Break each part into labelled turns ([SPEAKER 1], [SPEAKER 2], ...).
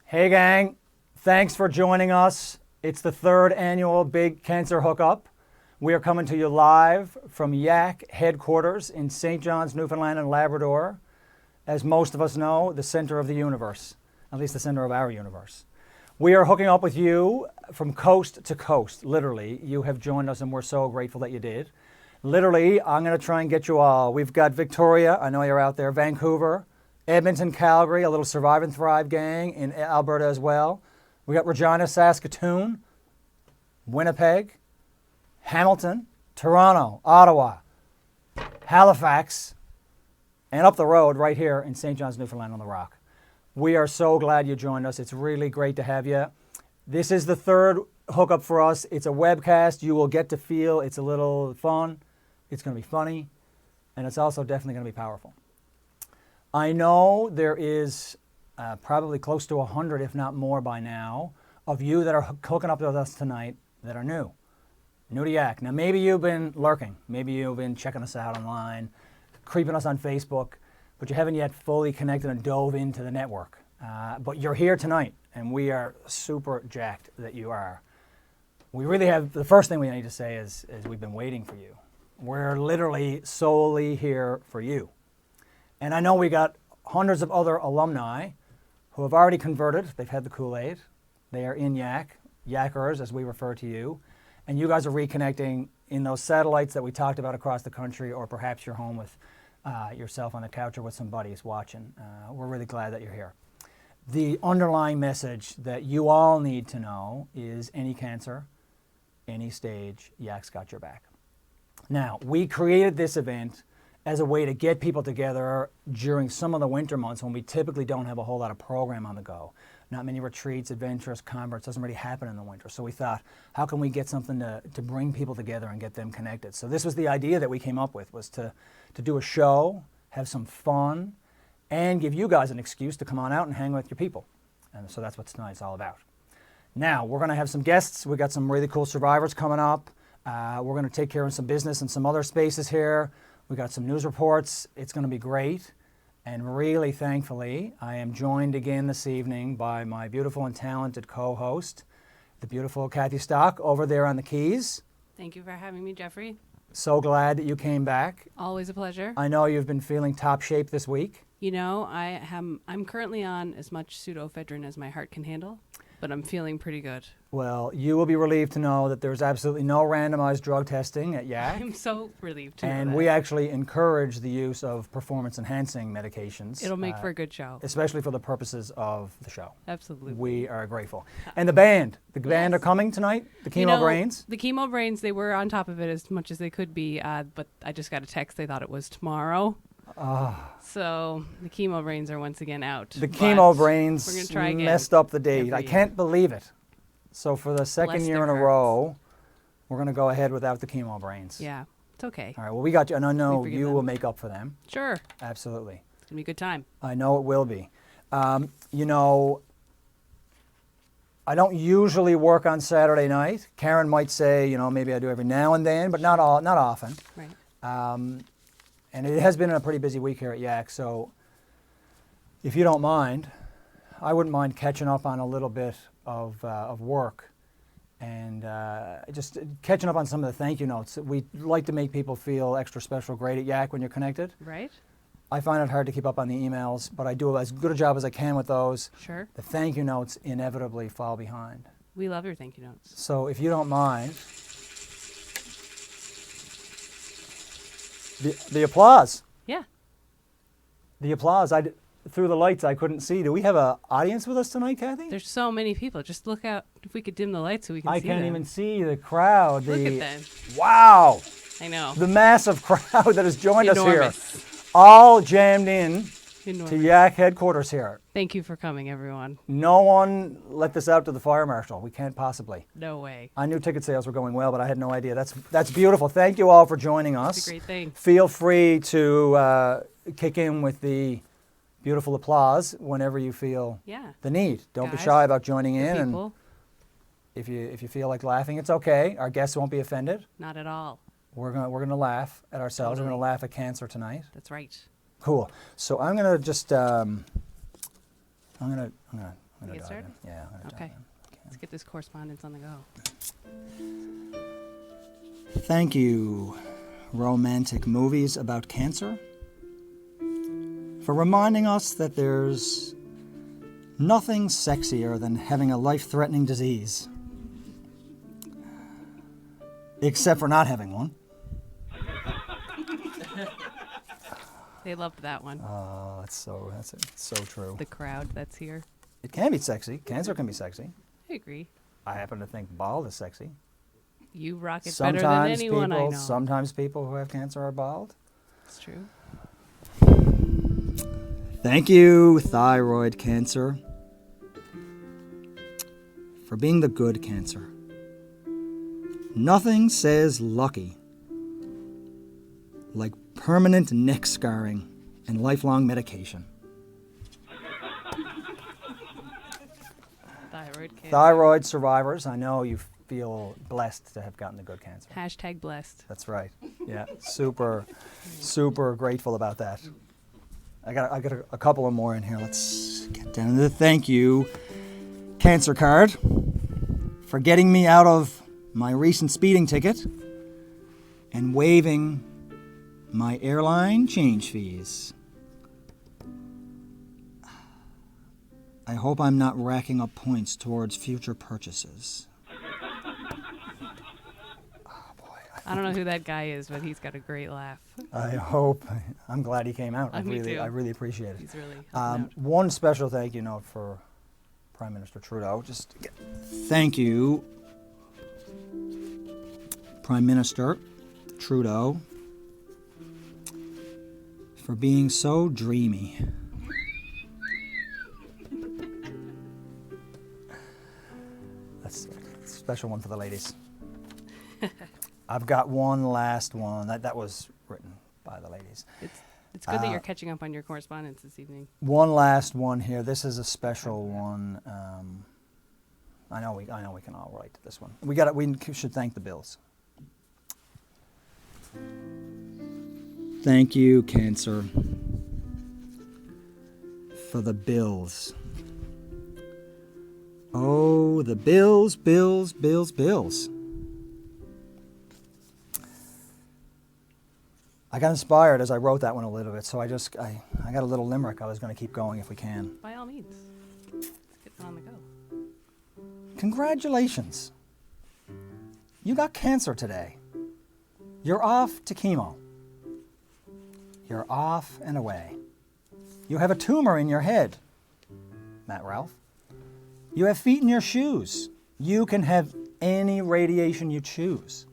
[SPEAKER 1] Hey gang, thanks for joining us. It's the third annual Big Cancer Hookup. We are coming to you live from Yak headquarters in St. John's, Newfoundland and Labrador. As most of us know, the center of the universe, at least the center of our universe. We are hooking up with you from coast to coast, literally. You have joined us and we're so grateful that you did. Literally, I'm going to try and get you all. We've got Victoria, I know you're out there, Vancouver, Edmonton, Calgary, a little Survive and Thrive gang in Alberta as well. We got Regina, Saskatoon, Winnipeg, Hamilton, Toronto, Ottawa, Halifax, and up the road right here in St. John's, Newfoundland on the Rock. We are so glad you joined us. It's really great to have you. This is the third hookup for us. It's a webcast. You will get to feel it's a little fun. It's going to be funny. And it's also definitely going to be powerful. I know there is probably close to 100, if not more by now, of you that are hooking up with us tonight that are new to Yak. Now, maybe you've been lurking. Maybe you've been checking us out online, creeping us on Facebook, but you haven't yet fully connected and dove into the network. But you're here tonight, and we are super jacked that you are. We really have, the first thing we need to say is we've been waiting for you. We're literally solely here for you. And I know we got hundreds of other alumni who have already converted. They've had the Kool-Aid. They are in Yak, Yackers as we refer to you. And you guys are reconnecting in those satellites that we talked about across the country, or perhaps you're home with yourself on the couch or with some buddies watching. We're really glad that you're here. The underlying message that you all need to know is any cancer, any stage, Yak's got your back. Now, we created this event as a way to get people together during some of the winter months when we typically don't have a whole lot of program on the go. Not many retreats, adventures, converts, doesn't really happen in the winter. So we thought, how can we get something to bring people together and get them connected? So this was the idea that we came up with, was to do a show, have some fun, and give you guys an excuse to come on out and hang with your people. And so that's what tonight's all about. Now, we're going to have some guests. We got some really cool survivors coming up. We're going to take care of some business in some other spaces here. We got some news reports. It's going to be great. And really, thankfully, I am joined again this evening by my beautiful and talented co-host, the beautiful Kathy Stock over there on the keys.
[SPEAKER 2] Thank you for having me, Jeffrey.
[SPEAKER 1] So glad that you came back.
[SPEAKER 2] Always a pleasure.
[SPEAKER 1] I know you've been feeling top shape this week.
[SPEAKER 2] You know, I'm currently on as much pseudoephedrine as my heart can handle, but I'm feeling pretty good.
[SPEAKER 1] Well, you will be relieved to know that there's absolutely no randomized drug testing at Yak.
[SPEAKER 2] I'm so relieved to know
[SPEAKER 1] And
[SPEAKER 2] that.
[SPEAKER 1] we actually encourage the use of performance-enhancing medications.
[SPEAKER 2] It'll make for a good show.
[SPEAKER 1] Especially for the purposes of the show.
[SPEAKER 2] Absolutely.
[SPEAKER 1] We are grateful. And the band
[SPEAKER 2] Yes.
[SPEAKER 1] are coming tonight, the Chemo
[SPEAKER 2] You know,
[SPEAKER 1] Brains.
[SPEAKER 2] The Chemo Brains, they were on top of it as much as they could be, but I just got a text. They thought it was tomorrow. So the Chemo Brains are once again out.
[SPEAKER 1] The Chemo Brains
[SPEAKER 2] we're gonna try again
[SPEAKER 1] messed up the date. I
[SPEAKER 2] every
[SPEAKER 1] can't believe it. So for the second
[SPEAKER 2] Bless
[SPEAKER 1] year
[SPEAKER 2] their
[SPEAKER 1] in a
[SPEAKER 2] hearts.
[SPEAKER 1] row, we're going to go ahead without the Chemo Brains.
[SPEAKER 2] Yeah, it's okay.
[SPEAKER 1] All right, well, we got you, and I know
[SPEAKER 2] We forgive
[SPEAKER 1] you
[SPEAKER 2] them.
[SPEAKER 1] will make up for them.
[SPEAKER 2] Sure.
[SPEAKER 1] Absolutely.
[SPEAKER 2] It's going to be a good time.
[SPEAKER 1] I know it will be. You know, I don't usually work on Saturday night. Karen might say, you know, maybe I do every now and then, but not often.
[SPEAKER 2] Right.
[SPEAKER 1] And it has been a pretty busy week here at Yak, so if you don't mind, I wouldn't mind catching up on a little bit of work and just catching up on some of the thank you notes. We like to make people feel extra special, great at Yak when you're connected.
[SPEAKER 2] Right.
[SPEAKER 1] I find it hard to keep up on the emails, but I do as good a job as I can with those.
[SPEAKER 2] Sure.
[SPEAKER 1] The thank you notes inevitably fall behind.
[SPEAKER 2] We love your thank you notes.
[SPEAKER 1] So if you don't mind, the applause.
[SPEAKER 2] Yeah.
[SPEAKER 1] The applause. Through the lights, I couldn't see. Do we have an audience with us tonight, Kathy?
[SPEAKER 2] There's so many people. Just look out. If we could dim the lights so we can
[SPEAKER 1] I
[SPEAKER 2] see
[SPEAKER 1] can't
[SPEAKER 2] them.
[SPEAKER 1] even see the crowd.
[SPEAKER 2] Look at them.
[SPEAKER 1] Wow.
[SPEAKER 2] I know.
[SPEAKER 1] The massive crowd that has joined us here.
[SPEAKER 2] Enormous.
[SPEAKER 1] All jammed in
[SPEAKER 2] Enormous.
[SPEAKER 1] to Yak headquarters here.
[SPEAKER 2] Thank you for coming, everyone.
[SPEAKER 1] No one let this out to the fire marshal. We can't possibly.
[SPEAKER 2] No way.
[SPEAKER 1] I knew ticket sales were going well, but I had no idea. That's beautiful. Thank you all for joining us.
[SPEAKER 2] It's a great thing.
[SPEAKER 1] Feel free to kick in with the beautiful applause whenever you feel
[SPEAKER 2] Yeah.
[SPEAKER 1] the need. Don't be
[SPEAKER 2] Guys,
[SPEAKER 1] shy about joining in. And
[SPEAKER 2] People,
[SPEAKER 1] if you feel like laughing, it's okay. Our guests won't be offended.
[SPEAKER 2] not at all.
[SPEAKER 1] We're gonna laugh at ourselves.
[SPEAKER 2] Totally.
[SPEAKER 1] We're gonna laugh at cancer tonight.
[SPEAKER 2] That's right.
[SPEAKER 1] Cool. So I'm gonna just I'm gonna I'm gonna
[SPEAKER 2] Get
[SPEAKER 1] dive
[SPEAKER 2] started?
[SPEAKER 1] in. Yeah. I'm gonna
[SPEAKER 2] Okay.
[SPEAKER 1] dive in.
[SPEAKER 2] Let's get this correspondence on the go.
[SPEAKER 1] Thank you, romantic movies about cancer, for reminding us that there's nothing sexier than having a life-threatening disease. Except for not having one.
[SPEAKER 2] They loved that one.
[SPEAKER 1] Oh, that's so true.
[SPEAKER 2] The crowd that's here.
[SPEAKER 1] It can be sexy. Cancer can be sexy.
[SPEAKER 2] I agree.
[SPEAKER 1] I happen to think bald is sexy.
[SPEAKER 2] You rock it better than anyone I know.
[SPEAKER 1] Sometimes people who have cancer are bald.
[SPEAKER 2] It's true.
[SPEAKER 1] Thank you, thyroid cancer, for being the good cancer. Nothing says lucky like permanent neck scarring and lifelong medication.
[SPEAKER 2] Thyroid cancer.
[SPEAKER 1] Thyroid survivors, I know you feel blessed to have gotten the good cancer.
[SPEAKER 2] Hashtag blessed.
[SPEAKER 1] That's right. Yeah, super grateful about that. I got a couple of more in here. Let's get down to the thank you cancer card for getting me out of my recent speeding ticket and waiving my airline change fees. I hope I'm not racking up points towards future purchases.
[SPEAKER 2] I don't know who that guy is, but he's got a great laugh.
[SPEAKER 1] I hope. I'm glad he came out.
[SPEAKER 2] Me too.
[SPEAKER 1] I really appreciate it.
[SPEAKER 2] He's really helping out.
[SPEAKER 1] One special thank you note for Prime Minister Trudeau. Thank you, Prime Minister Trudeau, for being so dreamy. That's a special one for the ladies. I've got one last one. That was written by the ladies.
[SPEAKER 2] It's good that you're catching up on your correspondence this evening.
[SPEAKER 1] One last one here. This is a special one. I know we can all write to this one. We should thank the Bills. Thank you, Cancer, for the Bills. Oh, the Bills, Bills, Bills, Bills. I got inspired as I wrote that one a little bit, so I got a little limerick I was going to keep going if we can.
[SPEAKER 2] By all means. Let's get one on the go.
[SPEAKER 1] Congratulations. You got cancer today. You're off to chemo. You're off and away. You have a tumor in your head, Matt Ralph. You have feet in your shoes. You can have any radiation you choose.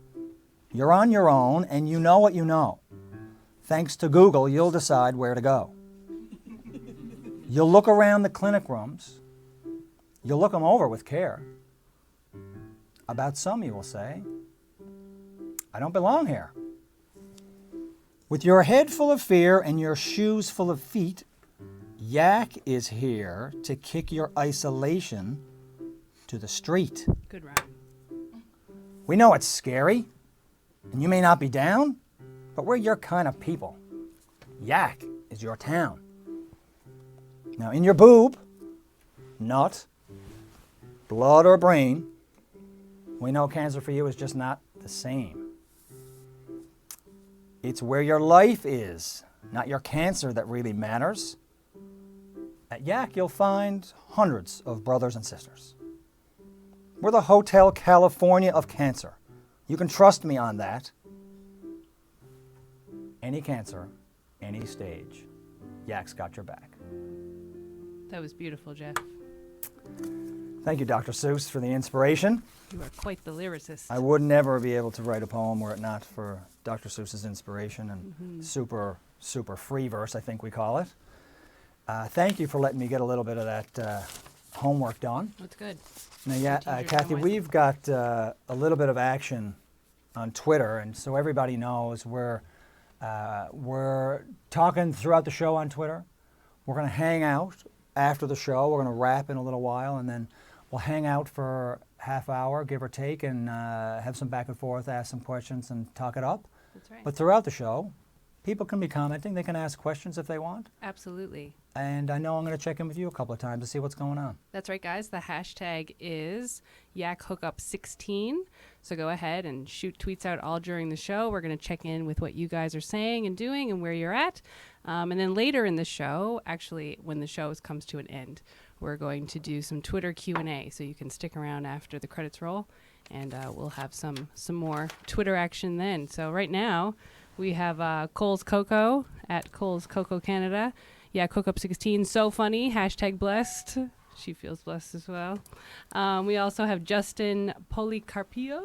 [SPEAKER 1] You're on your own and you know what you know. Thanks to Google, you'll decide where to go. You'll look around the clinic rooms. You'll look them over with care. About some, you will say, I don't belong here. With your head full of fear and your shoes full of feet, Yak is here to kick your isolation to the street.
[SPEAKER 2] Good rhyme.
[SPEAKER 1] We know it's scary, and you may not be down, but we're your kind of people. Yak is your town. Now, in your boob, nut, blood, or brain, we know cancer for you is just not the same. It's where your life is, not your cancer, that really matters. At Yak, you'll find hundreds of brothers and sisters. We're the Hotel California of cancer. You can trust me on that. Any cancer, any stage, Yak's got your back.
[SPEAKER 2] That was beautiful, Jeff.
[SPEAKER 1] Thank you, Dr. Seuss, for the inspiration.
[SPEAKER 2] You are quite the lyricist.
[SPEAKER 1] I would never be able to write a poem were it not for Dr. Seuss's inspiration and super free verse, I think we call it. Thank you for letting me get a little bit of that homework done.
[SPEAKER 2] That's good.
[SPEAKER 1] Now, yeah, Kathy, we've got a little bit of action on Twitter, and so everybody knows we're talking throughout the show on Twitter. We're going to hang out after the show. We're going to wrap in a little while, and then we'll hang out for half hour, give or take, and have some back and forth, ask some questions, and talk it up.
[SPEAKER 2] That's right.
[SPEAKER 1] But throughout the show, people can be commenting. They can ask questions if they want.
[SPEAKER 2] Absolutely.
[SPEAKER 1] And I know I'm going to check in with you a couple of times to see what's going on.
[SPEAKER 2] That's right, guys. The hashtag is YakHookup16. So go ahead and shoot tweets out all during the show. We're going to check in with what you guys are saying and doing and where you're at. And then later in the show, actually, when the show comes to an end, we're going to do some Twitter Q&A. So you can stick around after the credits roll, and we'll have some more Twitter action then. So right now, we have Cole's Coco at Cole's Coco Canada. Yeah, Cookup16, so funny, hashtag blessed. She feels blessed as well. We also have Justin Policarpio,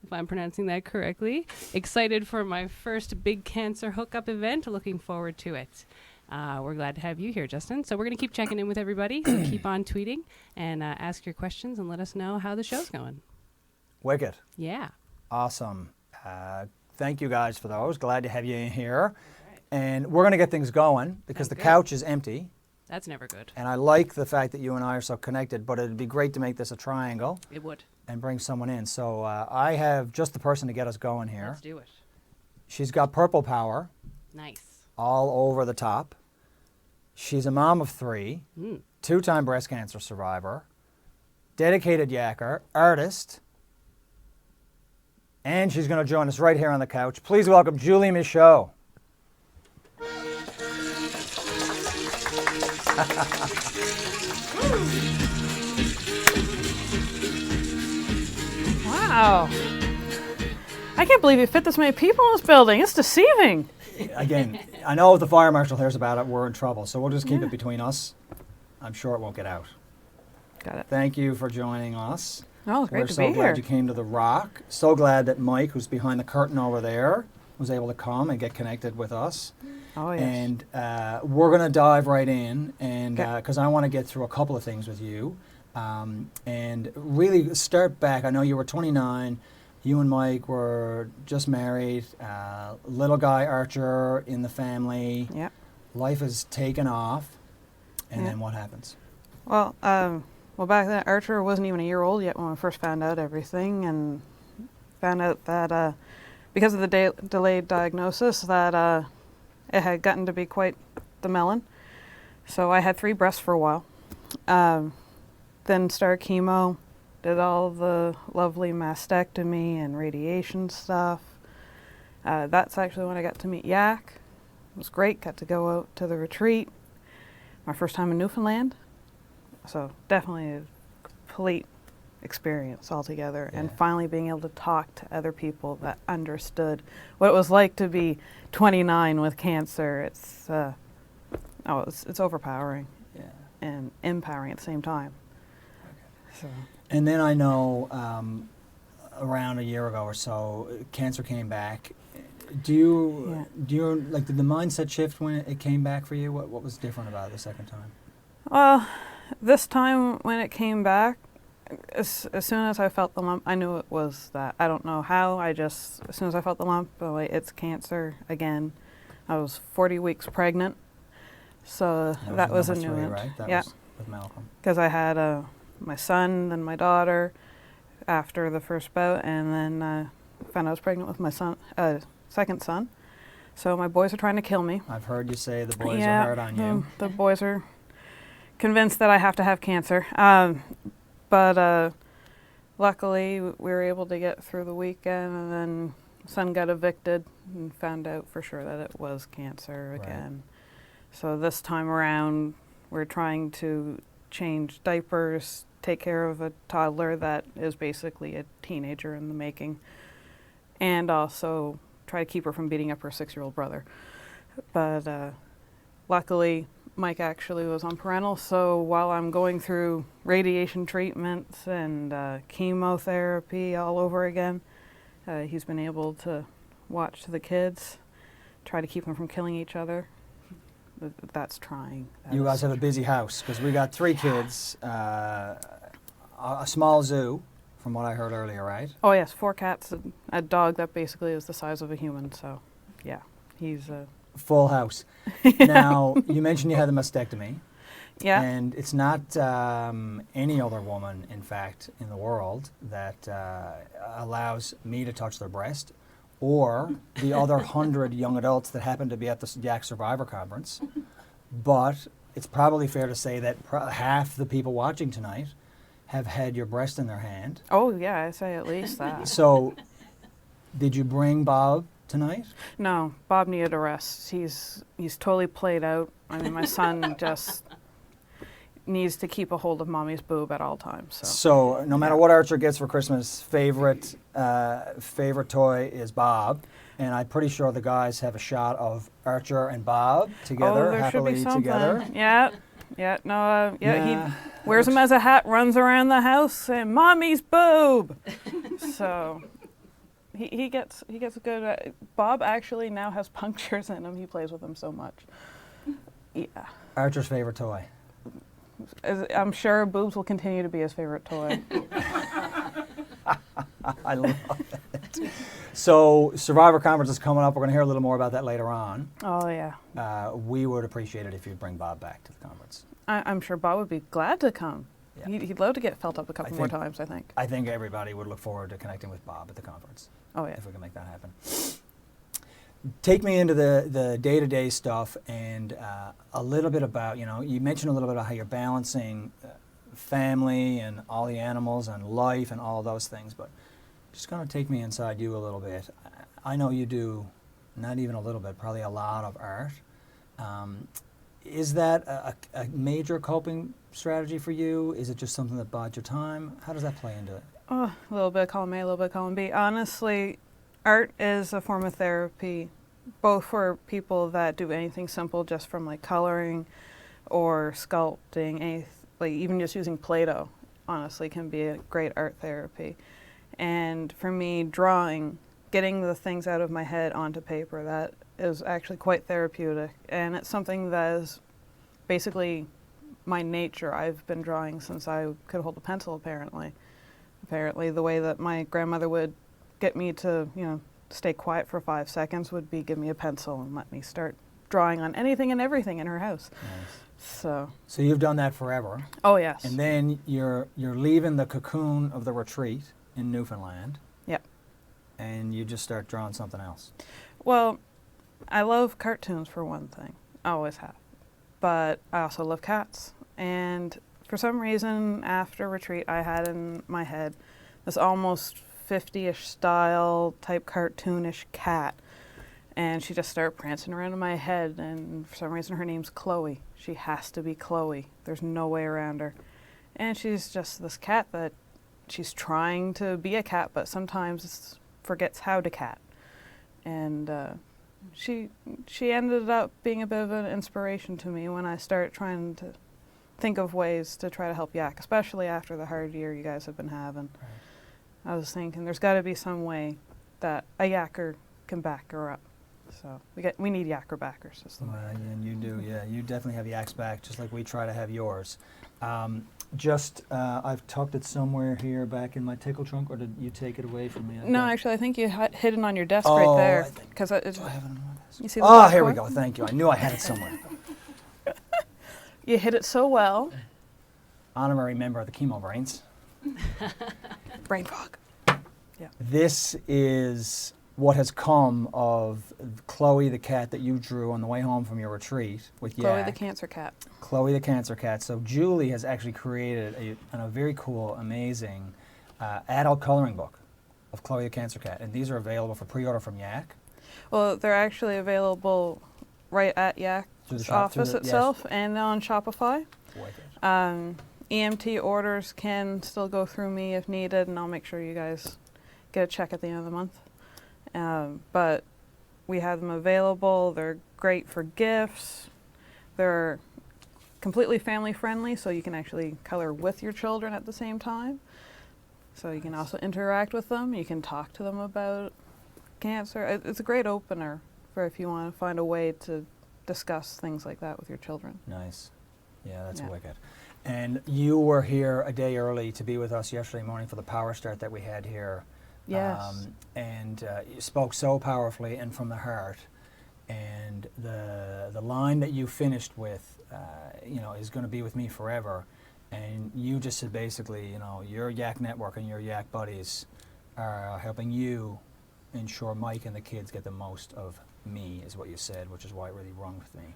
[SPEAKER 2] if I'm pronouncing that correctly. Excited for my first big cancer hookup event. Looking forward to it. We're glad to have you here, Justin. So we're going to keep checking in with everybody. So keep on tweeting and ask your questions and let us know how the show's going.
[SPEAKER 1] Wicked.
[SPEAKER 2] Yeah.
[SPEAKER 1] Awesome. Thank you guys for those. Glad to have you in here. And we're going to get things going because the couch is empty.
[SPEAKER 2] That's never good.
[SPEAKER 1] And I like the fact that you and I are so connected, but it'd be great to make this a triangle.
[SPEAKER 2] It would.
[SPEAKER 1] And bring someone in. So I have just the person to get us going here.
[SPEAKER 2] Let's do it.
[SPEAKER 1] She's got purple power.
[SPEAKER 2] Nice.
[SPEAKER 1] All over the top. She's a mom of 3, 2-time breast cancer survivor, dedicated yakker, artist, and she's going to join us right here on the couch. Please welcome Julie Micho.
[SPEAKER 3] Wow. I can't believe you fit this many people in this building. It's deceiving.
[SPEAKER 1] Again, I know if the fire marshal hears about it, we're in trouble, so we'll just keep it between us. I'm sure it won't get out.
[SPEAKER 3] Got it.
[SPEAKER 1] Thank you for joining us.
[SPEAKER 3] Oh, it's great
[SPEAKER 1] We're
[SPEAKER 3] to
[SPEAKER 1] so
[SPEAKER 3] be
[SPEAKER 1] glad
[SPEAKER 3] here.
[SPEAKER 1] you came to the Rock. So glad that Mike, who's behind the curtain over there, was able to come and get connected with us.
[SPEAKER 3] Oh, yes.
[SPEAKER 1] And we're going to dive right in, and
[SPEAKER 3] Okay.
[SPEAKER 1] because I want to get through a couple of things with you, and really start back. I know you were 29. You and Mike were just married. Little guy Archer in the family.
[SPEAKER 3] Yep.
[SPEAKER 1] Life has taken off, and
[SPEAKER 3] Yeah.
[SPEAKER 1] then what happens?
[SPEAKER 3] Well, back then Archer wasn't even a year old yet when we first found out everything, and found out that because of the delayed diagnosis that it had gotten to be quite the melon. So I had 3 breasts for a while. Then started chemo, did all the lovely mastectomy and radiation stuff. That's actually when I got to meet Yak. It was great, got to go out to the retreat. My first time in Newfoundland. So definitely a complete experience altogether. And
[SPEAKER 1] Yeah.
[SPEAKER 3] finally being able to talk to other people that understood what it was like to be 29 with cancer. It's overpowering
[SPEAKER 1] Yeah.
[SPEAKER 3] and empowering at the same time. So.
[SPEAKER 1] And then I know around a year ago or so, cancer came back. Did the mindset shift when it came back for you? What was different about it the second time?
[SPEAKER 3] Well, this time when it came back, as soon as I felt the lump, I knew it was that. I don't know how, as soon as I felt the lump, it's cancer again. I was 40 weeks pregnant, so that was a
[SPEAKER 1] number
[SPEAKER 3] new
[SPEAKER 1] 3,
[SPEAKER 3] one.
[SPEAKER 1] right? That
[SPEAKER 3] Yeah,
[SPEAKER 1] was with Malcolm.
[SPEAKER 3] because I had my son, then my daughter after the first bout, and then found I was pregnant with my son, second son. So my boys are trying to kill me.
[SPEAKER 1] I've heard you say the boys
[SPEAKER 3] Yeah,
[SPEAKER 1] are hard on you.
[SPEAKER 3] The boys are convinced that I have to have cancer. But luckily, we were able to get through the weekend, and then son got evicted and found out for sure that it was cancer
[SPEAKER 1] Right.
[SPEAKER 3] again. So this time around, we're trying to change diapers, take care of a toddler that is basically a teenager in the making, and also try to keep her from beating up her 6-year-old brother. But luckily, Mike actually was on parental, so while I'm going through radiation treatments and chemotherapy all over again, he's been able to watch the kids, try to keep them from killing each other. That's trying.
[SPEAKER 1] You guys have a busy house because we got 3 kids, a small zoo, from what I heard earlier, right?
[SPEAKER 3] Oh yes, 4 cats, a dog that basically is the size of a human, so yeah, he's
[SPEAKER 1] Full house. Now, you mentioned you had the mastectomy.
[SPEAKER 3] yeah.
[SPEAKER 1] And it's not any other woman, in fact, in the world that allows me to touch their breast or the other 100 young adults that happen to be at the Yak Survivor Conference. But it's probably fair to say that half the people watching tonight have had your breast in their hand.
[SPEAKER 3] Oh, yeah, I say at least that.
[SPEAKER 1] So, did you bring Bob tonight?
[SPEAKER 3] No, Bob needed a rest. He's totally played out. I mean, my son just needs to keep a hold of mommy's boob at all times.
[SPEAKER 1] So no matter what Archer gets for Christmas, favorite toy is Bob. And I'm pretty sure the guys have a shot of Archer and Bob together,
[SPEAKER 3] there
[SPEAKER 1] happily
[SPEAKER 3] should be something.
[SPEAKER 1] together.
[SPEAKER 3] Yeah. He wears them as a hat, runs around the house saying, "Mommy's boob." So he gets a good. Bob actually now has punctures in him. He plays with them so much. Yeah. Archer's
[SPEAKER 1] favorite toy.
[SPEAKER 3] I'm sure boobs will continue to be his favorite toy.
[SPEAKER 1] I love it. So Survivor Conference is coming up. We're going to hear a little more about that later on.
[SPEAKER 3] Oh, yeah.
[SPEAKER 1] We would appreciate it if you'd bring Bob back to the conference.
[SPEAKER 3] I'm sure Bob would be glad to come. Yeah. He'd love to get felt up a couple more times, I think.
[SPEAKER 1] I think everybody would look forward to connecting with Bob at the conference.
[SPEAKER 3] Oh, yeah.
[SPEAKER 1] If we can make that happen. Take me into the day-to-day stuff and a little bit about, you mentioned a little bit about how you're balancing family and all the animals and life and all those things, but just kind of take me inside you a little bit. I know you do not even a little bit, probably a lot of art. Is that a major coping strategy for you? Is it just something that buys your time? How does that play into it?
[SPEAKER 3] Oh, a little bit of column A, a little bit of column B. Honestly, art is a form of therapy, both for people that do anything simple, just from like coloring or sculpting, like even just using Play-Doh, honestly, can be a great art therapy. And for me, drawing, getting the things out of my head onto paper, that is actually quite therapeutic. And it's something that is basically my nature. I've been drawing since I could hold a pencil, apparently. Apparently, the way that my grandmother would get me to, stay quiet for 5 seconds would be give me a pencil and let me start drawing on anything and everything in her house. Nice.
[SPEAKER 1] So you've done that forever.
[SPEAKER 3] Oh, yes.
[SPEAKER 1] And then you're leaving the cocoon of the retreat in Newfoundland.
[SPEAKER 3] Yep.
[SPEAKER 1] And you just start drawing something else.
[SPEAKER 3] Well, I love cartoons for one thing. I always have. But I also love cats. And for some reason, after retreat, I had in my head this almost 50-ish style type cartoonish cat. And she just started prancing around in my head. And for some reason, her name's Chloe. She has to be Chloe. There's no way around her. And she's just this cat that she's trying to be a cat, but sometimes forgets how to cat. And she ended up being a bit of an inspiration to me when I started trying to think of ways to try to help Yak, especially after the hard year you guys have been having. Right. I was thinking there's got to be some way that a Yacker can back her up. So we need Yacker backers.
[SPEAKER 1] And you do, yeah. You definitely have Yak's back, just like we try to have yours. I've tucked it somewhere here back in my tickle trunk, or did you take it away from me?
[SPEAKER 3] No, actually, I think you hid it on your desk right there.
[SPEAKER 1] Do I have it on my desk?
[SPEAKER 3] You see the
[SPEAKER 1] here we go. Thank you. I knew I had it somewhere.
[SPEAKER 3] You hid it so well.
[SPEAKER 1] Honorary member of the Chemo Brains.
[SPEAKER 3] Brain fog.
[SPEAKER 1] Yeah. This is what has come of Chloe the cat that you drew on the way home from your retreat with
[SPEAKER 3] Chloe
[SPEAKER 1] Yak.
[SPEAKER 3] the cancer cat.
[SPEAKER 1] Chloe the cancer cat. So Julie has actually created a very cool, amazing adult coloring book of Chloe the cancer cat, and these are available for pre-order from Yak.
[SPEAKER 3] Well, they're actually available right at Yak's office itself, yes. And on Shopify. EMT orders can still go through me if needed, and I'll make sure you guys get a check at the end of the month. But we have them available. They're great for gifts. They're completely family friendly, so you can actually color with your children at the same time. So you can also interact with them. You can talk to them about cancer. It's a great opener for if you want to find a way to discuss things like that with your children.
[SPEAKER 1] Nice. Yeah, that's wicked. And you were here a day early to be with us yesterday morning for the power start that we had here.
[SPEAKER 3] Yes.
[SPEAKER 1] You spoke so powerfully and from the heart. And the line that you finished with, is going to be with me forever. And you just said basically, your Yak network and your Yak buddies are helping you ensure Mike and the kids get the most of me, is what you said, which is why it really rung with me.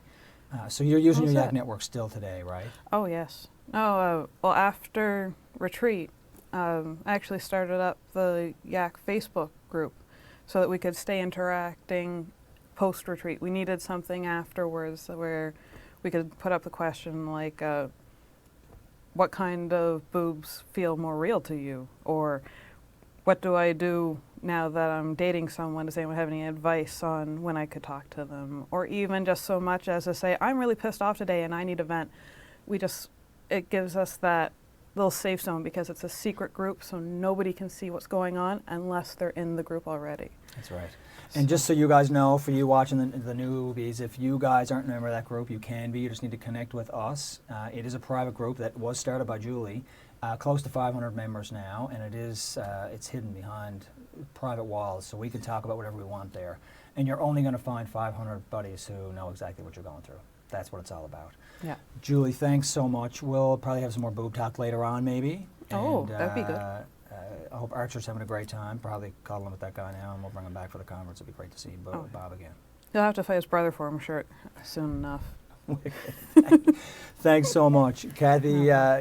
[SPEAKER 1] So you're using your Yak network still today, right?
[SPEAKER 3] Oh, yes. Oh, well, after retreat, I actually started up the Yak Facebook group so that we could stay interacting post-retreat. We needed something afterwards where we could put up the question like, what kind of boobs feel more real to you? Or what do I do now that I'm dating someone? Does anyone have any advice on when I could talk to them? Or even just so much as to say, I'm really pissed off today and I need a vent. It gives us that little safe zone because it's a secret group, so nobody can see what's going on unless they're in the group already.
[SPEAKER 1] That's right. And just so you guys know, for you watching the newbies, if you guys aren't a member of that group, you can be. You just need to connect with us. It is a private group that was started by Julie. Close to 500 members now, and it's hidden behind private walls, so we can talk about whatever we want there. And you're only going to find 500 buddies who know exactly what you're going through. That's what it's all about.
[SPEAKER 3] Yeah.
[SPEAKER 1] Julie, thanks so much. We'll probably have some more boob talk later on, maybe.
[SPEAKER 3] Oh,
[SPEAKER 1] And,
[SPEAKER 3] that'd be good.
[SPEAKER 1] I hope Archer's having a great time. Probably cuddling with that guy now, and we'll bring him back for the conference. It'd be great to see Bob again.
[SPEAKER 3] He'll have to fight his brother for him, sure, soon enough.
[SPEAKER 1] Thanks so much. Kathy,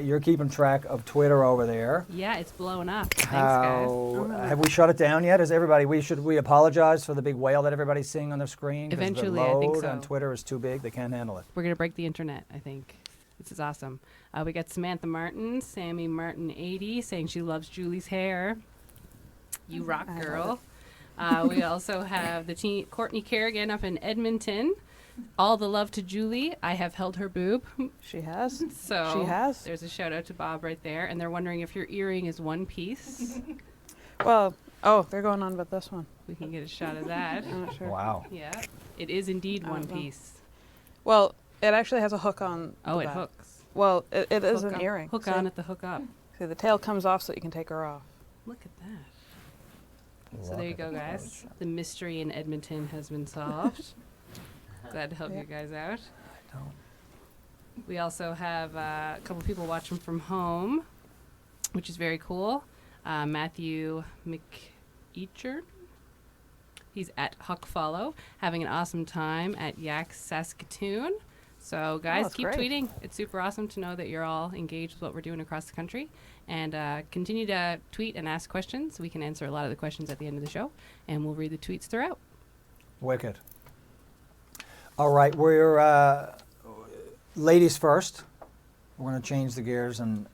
[SPEAKER 1] you're keeping track of Twitter over there.
[SPEAKER 2] Yeah, it's blowing up. Thanks, guys.
[SPEAKER 1] Have we shut it down yet? Is everybody? Should we apologize for the big whale that everybody's seeing on their screen? 'Cause
[SPEAKER 2] Eventually,
[SPEAKER 1] the
[SPEAKER 2] I
[SPEAKER 1] load
[SPEAKER 2] think so.
[SPEAKER 1] on Twitter is too big. They can't handle it.
[SPEAKER 2] We're going to break the internet, I think. This is awesome. We got Samantha Martin, Sammy Martin 80, saying she loves Julie's hair. You rock,
[SPEAKER 3] I
[SPEAKER 2] girl. We also have the Courtney Kerrigan up in Edmonton. All the love to Julie. I have held her boob.
[SPEAKER 3] She has.
[SPEAKER 2] So
[SPEAKER 3] She has.
[SPEAKER 2] there's a shout out to Bob right there. And they're wondering if your earring is one piece.
[SPEAKER 3] Well, they're going on about this one.
[SPEAKER 2] We can get a shot of that.
[SPEAKER 3] I'm not sure.
[SPEAKER 1] Wow.
[SPEAKER 2] Yeah, it is indeed
[SPEAKER 3] I
[SPEAKER 2] one
[SPEAKER 3] don't know.
[SPEAKER 2] piece.
[SPEAKER 3] Well, it actually has a hook on.
[SPEAKER 2] Oh,
[SPEAKER 3] the
[SPEAKER 2] it
[SPEAKER 3] back.
[SPEAKER 2] hooks.
[SPEAKER 3] Well, it is
[SPEAKER 2] Hook
[SPEAKER 3] an
[SPEAKER 2] on-
[SPEAKER 3] earring.
[SPEAKER 2] Hook
[SPEAKER 3] See?
[SPEAKER 2] on at the hook up.
[SPEAKER 3] See, the tail comes off so you can take her off.
[SPEAKER 2] Look at that. So there you go, guys. The mystery in Edmonton has been solved. Glad to help you guys out. We also have a couple people watching from home, which is very cool. Matthew McEacher. He's at Huck Follow, having an awesome time at Yak Saskatoon. So guys,
[SPEAKER 3] that's
[SPEAKER 2] keep
[SPEAKER 3] great.
[SPEAKER 2] tweeting. It's super awesome to know that you're all engaged with what we're doing across the country. And continue to tweet and ask questions. We can answer a lot of the questions at the end of the show, and we'll read the tweets throughout.
[SPEAKER 1] Wicked. All right, we're ladies first. We're going to change the gears and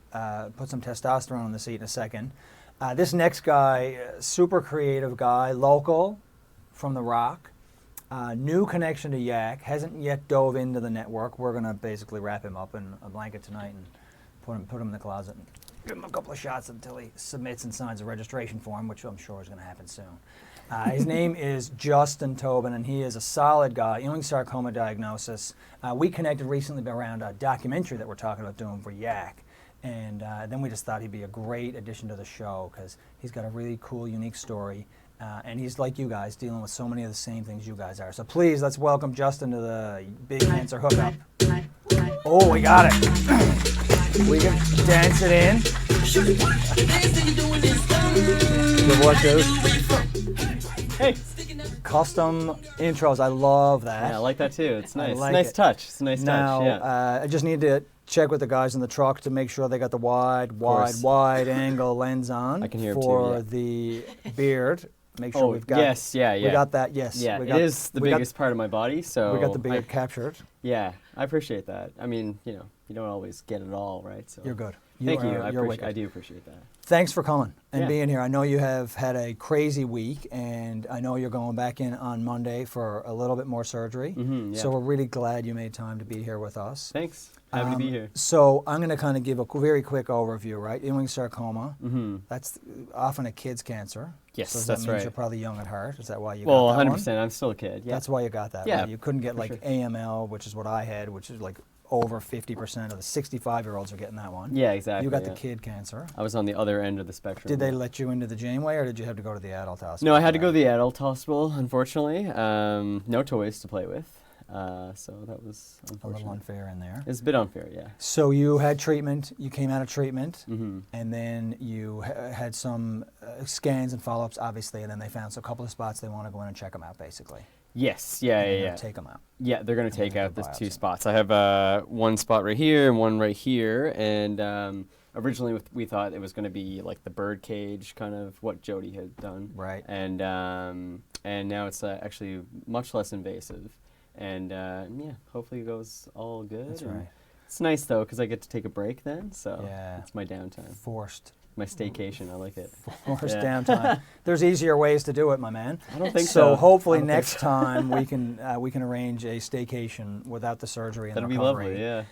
[SPEAKER 1] put some testosterone on the seat in a second. This next guy, super creative guy, local from the Rock, new connection to Yak, hasn't yet dove into the network. We're going to basically wrap him up in a blanket tonight and put him in the closet and give him a couple of shots until he submits and signs a registration form, which I'm sure is going to happen soon. His name is Justin Tobin, and he is a solid guy, Ewing sarcoma diagnosis. We connected recently around a documentary that we're talking about doing for Yak, and then we just thought he'd be a great addition to the show because he's got a really cool, unique story, and he's like you guys, dealing with so many of the same things you guys are. So please, let's welcome Justin to the Big Cancer Hookup. Oh, we got it. We can dance it in. Good work, dude.
[SPEAKER 4] Hey.
[SPEAKER 1] Custom intros, I love that.
[SPEAKER 4] Yeah, I like that too. It's nice.
[SPEAKER 1] like
[SPEAKER 4] Nice
[SPEAKER 1] it.
[SPEAKER 4] touch. It's a nice
[SPEAKER 1] Now,
[SPEAKER 4] touch. Yeah.
[SPEAKER 1] I just need to check with the guys in the truck to make sure they got the wide angle lens on
[SPEAKER 4] I can hear 'em too,
[SPEAKER 1] for
[SPEAKER 4] yeah.
[SPEAKER 1] the beard. Make sure
[SPEAKER 4] Oh,
[SPEAKER 1] we've got
[SPEAKER 4] yes, yeah, yeah.
[SPEAKER 1] we got that. Yes,
[SPEAKER 4] Yeah,
[SPEAKER 1] we
[SPEAKER 4] it
[SPEAKER 1] got,
[SPEAKER 4] is the
[SPEAKER 1] we got-
[SPEAKER 4] biggest part of my body, so
[SPEAKER 1] we got the beard captured.
[SPEAKER 4] Yeah, I appreciate that. I mean, you don't always get it all, right? So
[SPEAKER 1] You're good.
[SPEAKER 4] Thank you.
[SPEAKER 1] You're wicked.
[SPEAKER 4] I do appreciate that.
[SPEAKER 1] Thanks for coming and
[SPEAKER 4] Yeah.
[SPEAKER 1] being here. I know you have had a crazy week, and I know you're going back in on Monday for a little bit more surgery.
[SPEAKER 4] Yeah.
[SPEAKER 1] So we're really glad you made time to be here with us.
[SPEAKER 4] Thanks. Happy to be here.
[SPEAKER 1] So I'm going to kind of give a very quick overview, right? Ewing sarcoma.
[SPEAKER 4] Mm-hmm.
[SPEAKER 1] That's often a kid's cancer.
[SPEAKER 4] Yes,
[SPEAKER 1] so
[SPEAKER 4] that's
[SPEAKER 1] that means
[SPEAKER 4] right.
[SPEAKER 1] You're probably young at heart. Is that why you
[SPEAKER 4] Well,
[SPEAKER 1] got that
[SPEAKER 4] 100%.
[SPEAKER 1] one?
[SPEAKER 4] I'm still a kid. Yeah.
[SPEAKER 1] That's why you got that.
[SPEAKER 4] Yeah,
[SPEAKER 1] Right? You couldn't get
[SPEAKER 4] for
[SPEAKER 1] like
[SPEAKER 4] sure.
[SPEAKER 1] AML, which is what I had, which is like over 50% of the 65-year-olds are getting that one.
[SPEAKER 4] Yeah, exactly.
[SPEAKER 1] You got
[SPEAKER 4] yeah.
[SPEAKER 1] the kid cancer.
[SPEAKER 4] I was on the other end of the spectrum.
[SPEAKER 1] Did they let you into the Janeway, or did you have to go to the adult hospital?
[SPEAKER 4] No, I had to
[SPEAKER 1] for
[SPEAKER 4] go to
[SPEAKER 1] that?
[SPEAKER 4] the adult hospital, unfortunately. No toys to play with. So that was
[SPEAKER 1] A
[SPEAKER 4] unfortunate.
[SPEAKER 1] little unfair in there.
[SPEAKER 4] It's a bit unfair, yeah.
[SPEAKER 1] So you had treatment, you came out of treatment,
[SPEAKER 4] Mm-hmm.
[SPEAKER 1] and then you had some scans and follow-ups, obviously, and then they found a couple of spots they want to go in and check them out, basically.
[SPEAKER 4] Yes, yeah,
[SPEAKER 1] And
[SPEAKER 4] yeah,
[SPEAKER 1] they're
[SPEAKER 4] yeah.
[SPEAKER 1] gonna take them out.
[SPEAKER 4] Yeah, they're going to
[SPEAKER 1] And
[SPEAKER 4] take
[SPEAKER 1] then
[SPEAKER 4] out
[SPEAKER 1] do
[SPEAKER 4] the two
[SPEAKER 1] biopsy.
[SPEAKER 4] spots. I have one spot right here and one right here. And originally we thought it was going to be like the bird cage, kind of what Jody had done.
[SPEAKER 1] Right.
[SPEAKER 4] And now it's actually much less invasive. And yeah, hopefully it goes all good.
[SPEAKER 1] That's
[SPEAKER 4] and
[SPEAKER 1] right.
[SPEAKER 4] It's nice, though, because I get to take a break then. So
[SPEAKER 1] Yeah.
[SPEAKER 4] it's my downtime.
[SPEAKER 1] Forced
[SPEAKER 4] My staycation. I like it.
[SPEAKER 1] Forced
[SPEAKER 4] Yeah.
[SPEAKER 1] downtime. There's easier ways to do it, my man.
[SPEAKER 4] I don't think
[SPEAKER 1] So
[SPEAKER 4] so.
[SPEAKER 1] hopefully
[SPEAKER 4] I don't think
[SPEAKER 1] next
[SPEAKER 4] so.
[SPEAKER 1] time we can arrange a staycation without the surgery and
[SPEAKER 4] That'd
[SPEAKER 1] the
[SPEAKER 4] be
[SPEAKER 1] recovery.
[SPEAKER 4] lovely, yeah.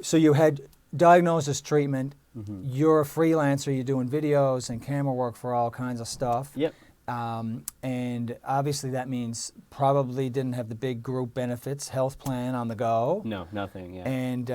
[SPEAKER 1] So you had diagnosis, treatment.
[SPEAKER 4] Mm-hmm.
[SPEAKER 1] You're a freelancer. You're doing videos and camera work for all kinds of stuff.
[SPEAKER 4] Yep.
[SPEAKER 1] And obviously that means probably didn't have the big group benefits, health plan on the go.
[SPEAKER 4] No, nothing, yeah.
[SPEAKER 1] And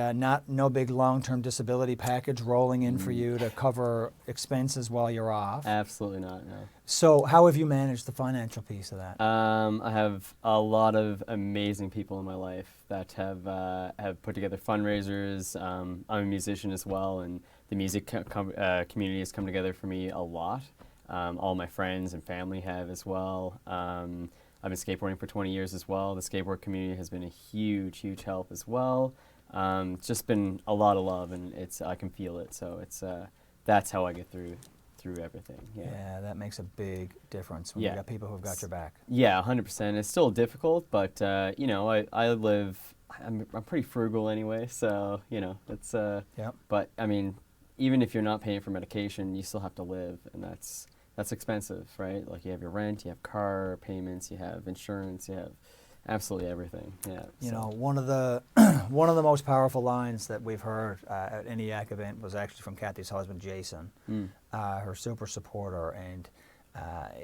[SPEAKER 1] no big long-term disability package rolling in for you to cover expenses while you're off.
[SPEAKER 4] Absolutely not, no.
[SPEAKER 1] So how have you managed the financial piece of that?
[SPEAKER 4] I have a lot of amazing people in my life that have put together fundraisers. I'm a musician as well, and the music community has come together for me a lot. All my friends and family have as well. I've been skateboarding for 20 years as well. The skateboard community has been a huge, huge help as well. It's just been a lot of love, and I can feel it. So that's how I get through everything.
[SPEAKER 1] Yeah, that makes a big difference when
[SPEAKER 4] Yeah.
[SPEAKER 1] you got people who've got your back.
[SPEAKER 4] Yeah, 100%. It's still difficult, but you know, I'm pretty frugal anyway, so you know, it's
[SPEAKER 1] Yep.
[SPEAKER 4] But I mean, even if you're not paying for medication, you still have to live, and that's expensive, right? Like you have your rent, you have car payments, you have insurance, you have absolutely everything. Yeah.
[SPEAKER 1] You
[SPEAKER 4] so.
[SPEAKER 1] know, one of the most powerful lines that we've heard at any YAC event was actually from Kathy's husband, Jason, her super supporter, and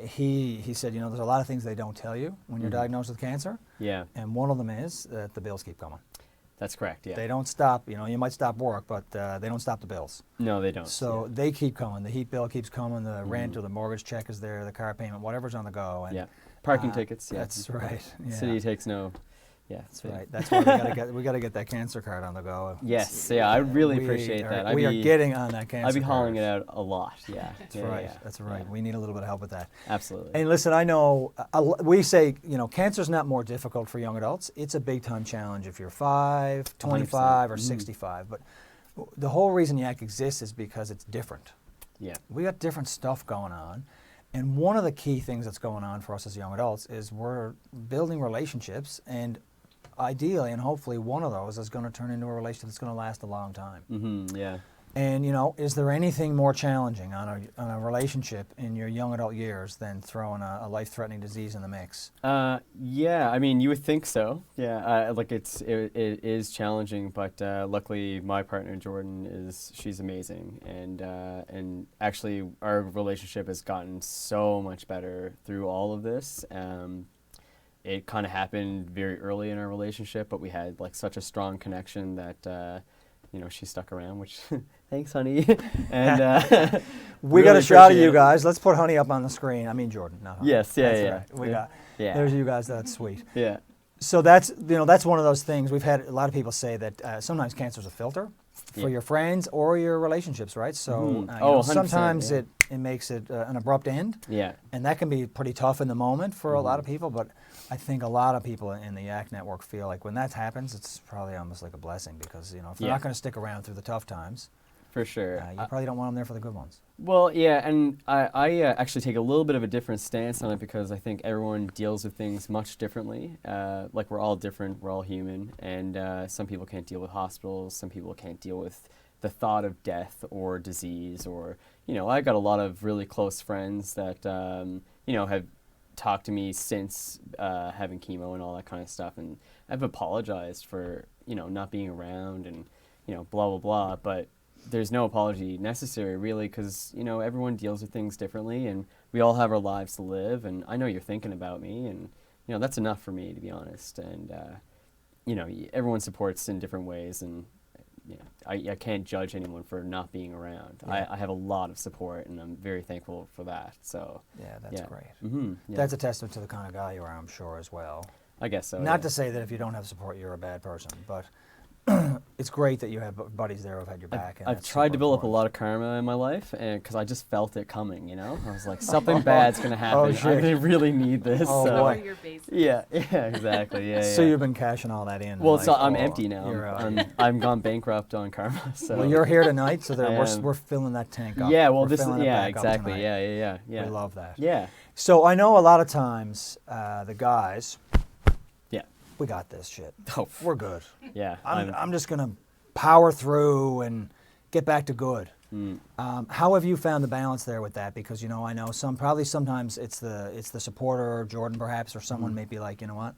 [SPEAKER 1] he said, you know, there's a lot of things they don't tell you when you're diagnosed with cancer,
[SPEAKER 4] Yeah,
[SPEAKER 1] and one of them is that the bills keep coming.
[SPEAKER 4] that's correct. Yeah.
[SPEAKER 1] They don't stop. You know, you might stop work, but they don't stop the bills.
[SPEAKER 4] No, they don't.
[SPEAKER 1] So they keep coming. The heat bill keeps coming. The rent or the mortgage check is there. The car payment, whatever's on the go. And
[SPEAKER 4] yeah. Parking tickets. Yeah.
[SPEAKER 1] That's right. Yeah.
[SPEAKER 4] City takes no. Yeah,
[SPEAKER 1] That's right. That's why we gotta get that cancer card on the go.
[SPEAKER 4] Yes, yeah, I really
[SPEAKER 1] We
[SPEAKER 4] appreciate
[SPEAKER 1] are-
[SPEAKER 4] that.
[SPEAKER 1] We are getting on that cancer.
[SPEAKER 4] I'd be hauling
[SPEAKER 1] card.
[SPEAKER 4] it out a lot. Yeah,
[SPEAKER 1] That's
[SPEAKER 4] yeah,
[SPEAKER 1] right.
[SPEAKER 4] yeah,
[SPEAKER 1] That's right.
[SPEAKER 4] yeah.
[SPEAKER 1] We need a little bit of help with that.
[SPEAKER 4] Absolutely.
[SPEAKER 1] And listen, I know we say, you know, cancer's not more difficult for young adults. It's a big time challenge if you're 5, 25, or 65. But the whole reason YAC exists is because it's different.
[SPEAKER 4] Yeah.
[SPEAKER 1] We got different stuff going on. And one of the key things that's going on for us as young adults is we're building relationships, and ideally and hopefully one of those is going to turn into a relationship that's going to last a long time.
[SPEAKER 4] Mm-hmm. Yeah.
[SPEAKER 1] And you know, is there anything more challenging on a relationship in your young adult years than throwing a life-threatening disease in the mix?
[SPEAKER 4] Yeah. I mean, you would think so. Yeah. Like it is challenging, but luckily my partner Jordan she's amazing, and actually our relationship has gotten so much better through all of this. It kind of happened very early in our relationship, but we had like such a strong connection that you know, she stuck around, which thanks, honey. And
[SPEAKER 1] We got a shot of you guys. Let's put Honey up on the screen. I mean Jordan. No, Honey.
[SPEAKER 4] Yes, yeah,
[SPEAKER 1] That's
[SPEAKER 4] yeah.
[SPEAKER 1] right. We
[SPEAKER 4] Yeah.
[SPEAKER 1] got.
[SPEAKER 4] Yeah.
[SPEAKER 1] There's you guys. That's sweet.
[SPEAKER 4] Yeah.
[SPEAKER 1] So that's one of those things. We've had a lot of people say that sometimes cancer's a filter for
[SPEAKER 4] Yeah.
[SPEAKER 1] your friends or your relationships, right? So
[SPEAKER 4] Mhm.
[SPEAKER 1] you
[SPEAKER 4] Oh,
[SPEAKER 1] know,
[SPEAKER 4] 100%,
[SPEAKER 1] sometimes
[SPEAKER 4] yeah.
[SPEAKER 1] it makes it an abrupt end.
[SPEAKER 4] Yeah.
[SPEAKER 1] And that can be pretty tough in the moment for a lot of people, but I think a lot of people in the YAC network feel like when that happens, it's probably almost like a blessing because, you know, if they're
[SPEAKER 4] Yeah.
[SPEAKER 1] not going to stick around through the tough times,
[SPEAKER 4] For sure.
[SPEAKER 1] you probably don't want them there for the good ones.
[SPEAKER 4] Well, yeah, and I actually take a little bit of a different stance on it because I think everyone deals with things much differently. Like we're all different, we're all human, and some people can't deal with hospitals, some people can't deal with the thought of death or disease, or, you know, I got a lot of really close friends that, you know, have talked to me since having chemo and all that kind of stuff, and I've apologized for, you know, not being around and, you know, blah, blah, blah, but there's no apology necessary, really, because, you know, everyone deals with things differently, and we all have our lives to live, and I know you're thinking about me, and, you know, that's enough for me, to be honest, and, you know, everyone supports in different ways, and, you know, I can't judge anyone for not being around.
[SPEAKER 1] Yeah.
[SPEAKER 4] I have a lot of support, and I'm very thankful for that, so.
[SPEAKER 1] Yeah, that's great.
[SPEAKER 4] Mm-hmm, yeah.
[SPEAKER 1] That's a testament to the kind of guy you are, I'm sure, as well.
[SPEAKER 4] I guess so.
[SPEAKER 1] Not
[SPEAKER 4] yeah.
[SPEAKER 1] to say that if you don't have support, you're a bad person, but it's great that you have buddies there who've had your back. And
[SPEAKER 4] I've
[SPEAKER 1] that's
[SPEAKER 4] tried
[SPEAKER 1] super
[SPEAKER 4] to build up a
[SPEAKER 1] important.
[SPEAKER 4] lot of karma in my life, and because I just felt it coming, you know. I was like, something bad's gonna happen.
[SPEAKER 1] shit.
[SPEAKER 4] I'm gonna really need this.
[SPEAKER 1] Oh,
[SPEAKER 4] so.
[SPEAKER 1] boy.
[SPEAKER 2] Cover your bases.
[SPEAKER 4] Yeah, exactly. Yeah.
[SPEAKER 1] So
[SPEAKER 4] yeah.
[SPEAKER 1] you've been cashing all that in.
[SPEAKER 4] Well,
[SPEAKER 1] like,
[SPEAKER 4] so I'm
[SPEAKER 1] oh,
[SPEAKER 4] empty now.
[SPEAKER 1] you're,
[SPEAKER 4] I'm gone bankrupt on karma. So.
[SPEAKER 1] Well, you're here tonight, so
[SPEAKER 4] I am.
[SPEAKER 1] we're filling that tank up.
[SPEAKER 4] Yeah. Well,
[SPEAKER 1] We're
[SPEAKER 4] this is
[SPEAKER 1] filling it back up
[SPEAKER 4] exactly.
[SPEAKER 1] tonight.
[SPEAKER 4] Yeah.
[SPEAKER 1] We love that.
[SPEAKER 4] Yeah.
[SPEAKER 1] So I know a lot of times the guys,
[SPEAKER 4] Yeah.
[SPEAKER 1] we got this shit.
[SPEAKER 4] Oh,
[SPEAKER 1] We're good.
[SPEAKER 4] yeah.
[SPEAKER 1] I'm just gonna power through and get back to good. How have you found the balance there with that? Because I know sometimes it's the supporter, or Jordan perhaps, or someone may be like, you know what,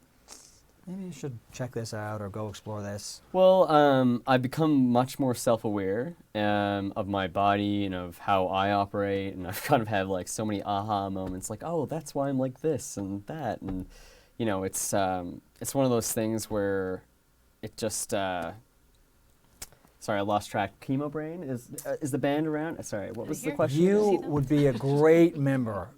[SPEAKER 1] maybe you should check this out or go explore this.
[SPEAKER 4] Well, I've become much more self-aware of my body and of how I operate, and I've kind of had like so many aha moments, like, oh, that's why I'm like this and that, and it's one of those things where it just. Sorry, I lost track. Chemo Brain is the band around? Sorry, what was the question?
[SPEAKER 1] You would be a great member,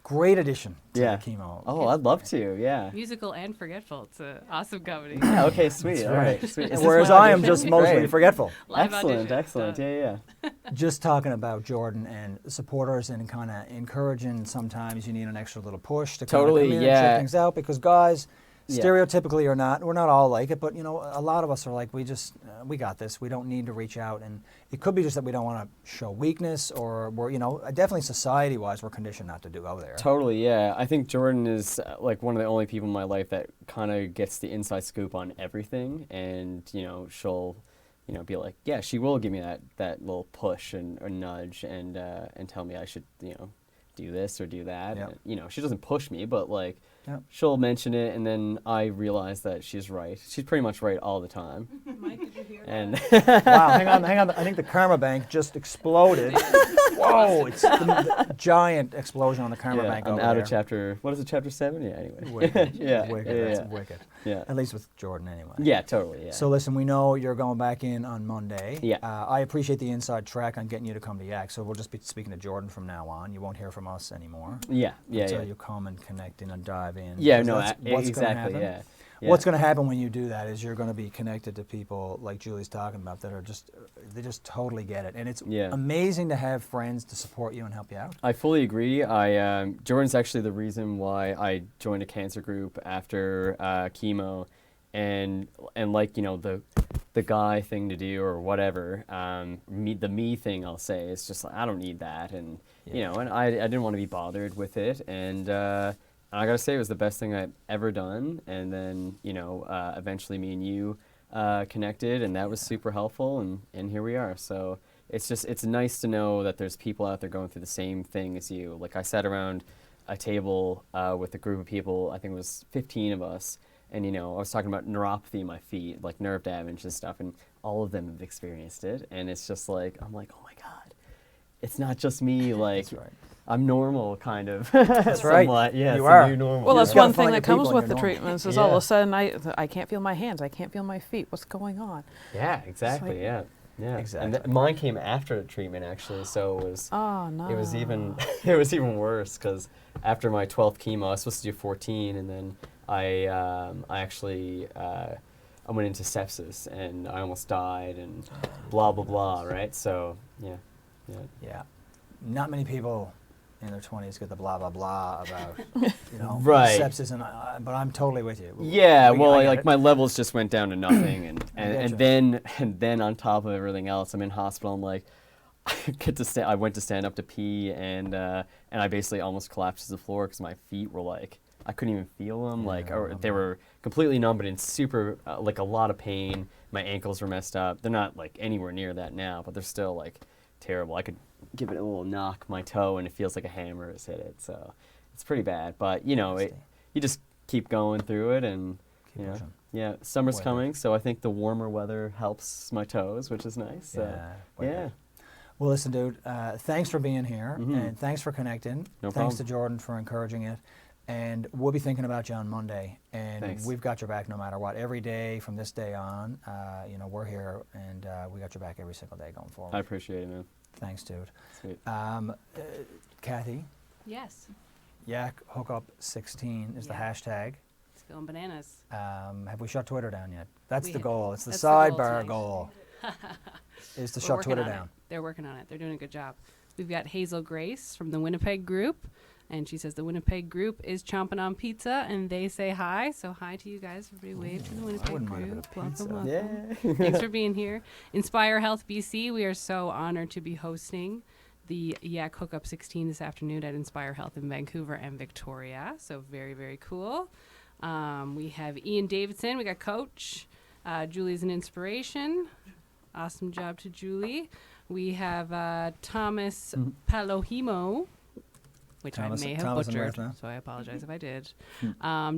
[SPEAKER 1] great addition to the chemo.
[SPEAKER 4] Oh, I'd love to. Yeah.
[SPEAKER 2] Musical and forgetful. It's an awesome company.
[SPEAKER 4] Yeah. Okay. Sweet. All right. Sweet. Is this
[SPEAKER 1] Whereas
[SPEAKER 4] my
[SPEAKER 1] I am
[SPEAKER 4] audition?
[SPEAKER 1] just mostly
[SPEAKER 4] Great.
[SPEAKER 1] forgetful.
[SPEAKER 2] Live
[SPEAKER 4] Excellent.
[SPEAKER 2] audition.
[SPEAKER 4] Excellent. Yeah.
[SPEAKER 1] Just talking about Jordan and supporters and kind of encouraging. Sometimes you need an extra little push to kind of
[SPEAKER 4] Totally,
[SPEAKER 1] come in and
[SPEAKER 4] yeah.
[SPEAKER 1] check things out, because guys,
[SPEAKER 4] Yeah.
[SPEAKER 1] stereotypically or not, we're not all like it, but a lot of us are like, we got this. We don't need to reach out, and it could be just that we don't want to show weakness, or we're definitely society-wise we're conditioned not to go there.
[SPEAKER 4] Totally. Yeah. I think Jordan is like one of the only people in my life that kind of gets the inside scoop on everything, and she'll be like, yeah, she will give me that little push and or nudge and tell me I should do this or do that.
[SPEAKER 1] Yep.
[SPEAKER 4] And, she doesn't push me, but like
[SPEAKER 1] Yep.
[SPEAKER 4] she'll mention it, and then I realize that she's right. She's pretty much right all the time.
[SPEAKER 2] Mike, did you hear
[SPEAKER 4] And
[SPEAKER 1] Wow, hang on. I think the karma bank just exploded. Whoa, it's the giant explosion on the karma bank
[SPEAKER 4] I'm
[SPEAKER 1] over
[SPEAKER 4] out
[SPEAKER 1] there.
[SPEAKER 4] of chapter. What is it? Chapter 7? Yeah. Anyway.
[SPEAKER 1] Wicked.
[SPEAKER 4] Yeah.
[SPEAKER 1] Wicked.
[SPEAKER 4] Yeah.
[SPEAKER 1] That's
[SPEAKER 4] Yeah.
[SPEAKER 1] wicked.
[SPEAKER 4] Yeah.
[SPEAKER 1] At least with Jordan anyway.
[SPEAKER 4] Yeah. Totally. Yeah.
[SPEAKER 1] So listen, we know you're going back in on Monday.
[SPEAKER 4] Yeah.
[SPEAKER 1] I appreciate the inside track on getting you to come to Yak, so we'll just be speaking to Jordan from now on. You won't hear from us anymore.
[SPEAKER 4] Yeah. Yeah.
[SPEAKER 1] Until
[SPEAKER 4] Yeah.
[SPEAKER 1] you come and connect in and dive in.
[SPEAKER 4] Yeah.
[SPEAKER 1] Because
[SPEAKER 4] No.
[SPEAKER 1] that's what's gonna
[SPEAKER 4] Exactly.
[SPEAKER 1] happen.
[SPEAKER 4] Yeah. Yeah.
[SPEAKER 1] What's going to happen when you do that is you're going to be connected to people like Julie's talking about that are they just totally get it. And it's
[SPEAKER 4] Yeah.
[SPEAKER 1] amazing to have friends to support you and help you out.
[SPEAKER 4] I fully agree. Jordan's actually the reason why I joined a cancer group after chemo, and like the guy thing to do or whatever. The me thing I'll say is just like, I don't need that, and and I didn't want to be bothered with it, and I gotta say it was the best thing I've ever done. And then eventually me and you connected, and that was super helpful, and here we are. So it's nice to know that there's people out there going through the same thing as you. Like I sat around a table with a group of people, I think it was 15 of us, and I was talking about neuropathy in my feet, like nerve damage and stuff, and all of them have experienced it, and it's just like, I'm like, oh my God, it's not just me, like,
[SPEAKER 1] That's right.
[SPEAKER 4] I'm normal, kind of.
[SPEAKER 1] That's right.
[SPEAKER 4] Somewhat. Yeah,
[SPEAKER 1] You
[SPEAKER 4] it's
[SPEAKER 1] are.
[SPEAKER 4] the new normal.
[SPEAKER 3] Well,
[SPEAKER 1] You
[SPEAKER 3] that's
[SPEAKER 1] just gotta
[SPEAKER 3] one thing
[SPEAKER 1] find
[SPEAKER 3] that
[SPEAKER 1] the
[SPEAKER 3] comes
[SPEAKER 1] people
[SPEAKER 3] with
[SPEAKER 1] in
[SPEAKER 3] the
[SPEAKER 1] your normal.
[SPEAKER 3] treatments is all of
[SPEAKER 4] Yeah.
[SPEAKER 3] a sudden I can't feel my hands, I can't feel my feet. What's going on?
[SPEAKER 4] Yeah, exactly.
[SPEAKER 3] like-
[SPEAKER 4] Yeah.
[SPEAKER 1] Exactly.
[SPEAKER 4] And mine came after the treatment, actually, so it was.
[SPEAKER 3] Oh no.
[SPEAKER 4] It was even it was even worse because after my 12th chemo, I was supposed to do 14, and then I actually I went into sepsis and I almost died and blah blah blah. Right? So yeah.
[SPEAKER 1] Yeah. Not many people in their 20s get the blah, blah, blah about,
[SPEAKER 4] Right.
[SPEAKER 1] sepsis, but I'm totally with you.
[SPEAKER 4] Yeah,
[SPEAKER 1] I
[SPEAKER 4] well,
[SPEAKER 1] get
[SPEAKER 4] like
[SPEAKER 1] it.
[SPEAKER 4] my levels just went down to nothing, and
[SPEAKER 1] getcha.
[SPEAKER 4] then on top of everything else, I'm in hospital. I'm like, I went to stand up to pee, and I basically almost collapsed to the floor because my feet were like, I couldn't even feel them, or they were completely numb, but in super like a lot of pain. My ankles were messed up. They're not like anywhere near that now, but they're still like terrible. I could give it a little knock, my toe, and it feels like a hammer has hit it. So it's pretty bad. But you just keep going through it, and
[SPEAKER 1] Keep pushing.
[SPEAKER 4] yeah, summer's
[SPEAKER 1] Weather.
[SPEAKER 4] coming, so I think the warmer weather helps my toes, which is nice. So,
[SPEAKER 1] Yeah.
[SPEAKER 4] yeah.
[SPEAKER 1] Well, listen, dude, thanks for being here,
[SPEAKER 4] Mhm.
[SPEAKER 1] and thanks for connecting.
[SPEAKER 4] No
[SPEAKER 1] Thanks
[SPEAKER 4] problem.
[SPEAKER 1] to Jordan for encouraging it. And we'll be thinking about you on Monday, and
[SPEAKER 4] Thanks.
[SPEAKER 1] we've got your back no matter what. Every day from this day on, we're here, and we got your back every single day going forward.
[SPEAKER 4] I appreciate it, man.
[SPEAKER 1] Thanks, dude.
[SPEAKER 4] Sweet.
[SPEAKER 1] Kathy,
[SPEAKER 2] Yes.
[SPEAKER 1] Yak Hookup 16 is the hashtag.
[SPEAKER 2] Feeling bananas.
[SPEAKER 1] Have we shut Twitter down yet? That's
[SPEAKER 2] We
[SPEAKER 1] the
[SPEAKER 2] ha-
[SPEAKER 1] goal. It's the
[SPEAKER 2] that's the goal
[SPEAKER 1] sidebar
[SPEAKER 2] tonight.
[SPEAKER 1] goal. Is to
[SPEAKER 2] We're
[SPEAKER 1] shut
[SPEAKER 2] working
[SPEAKER 1] Twitter
[SPEAKER 2] on
[SPEAKER 1] down.
[SPEAKER 2] it. They're working on it. They're doing a good job. We've got Hazel Grace from the Winnipeg group, and she says the Winnipeg group is chomping on pizza, and they say hi. So hi to you guys. Everybody wave to the Winnipeg
[SPEAKER 1] wouldn't mind a bit
[SPEAKER 2] group.
[SPEAKER 1] of pizza.
[SPEAKER 2] Welcome.
[SPEAKER 4] Yeah.
[SPEAKER 2] Thanks for being here. Inspire Health BC, we are so honored to be hosting the Yak Hookup 16 this afternoon at Inspire Health in Vancouver and Victoria. So very, very cool. We have Ian Davidson. We got Coach. Julie's an inspiration. Awesome job to Julie. We have Thomas Palohimo, which
[SPEAKER 1] Thomas-
[SPEAKER 2] I may have
[SPEAKER 1] Thomas and
[SPEAKER 2] butchered,
[SPEAKER 1] Martha.
[SPEAKER 2] so I apologize if I did.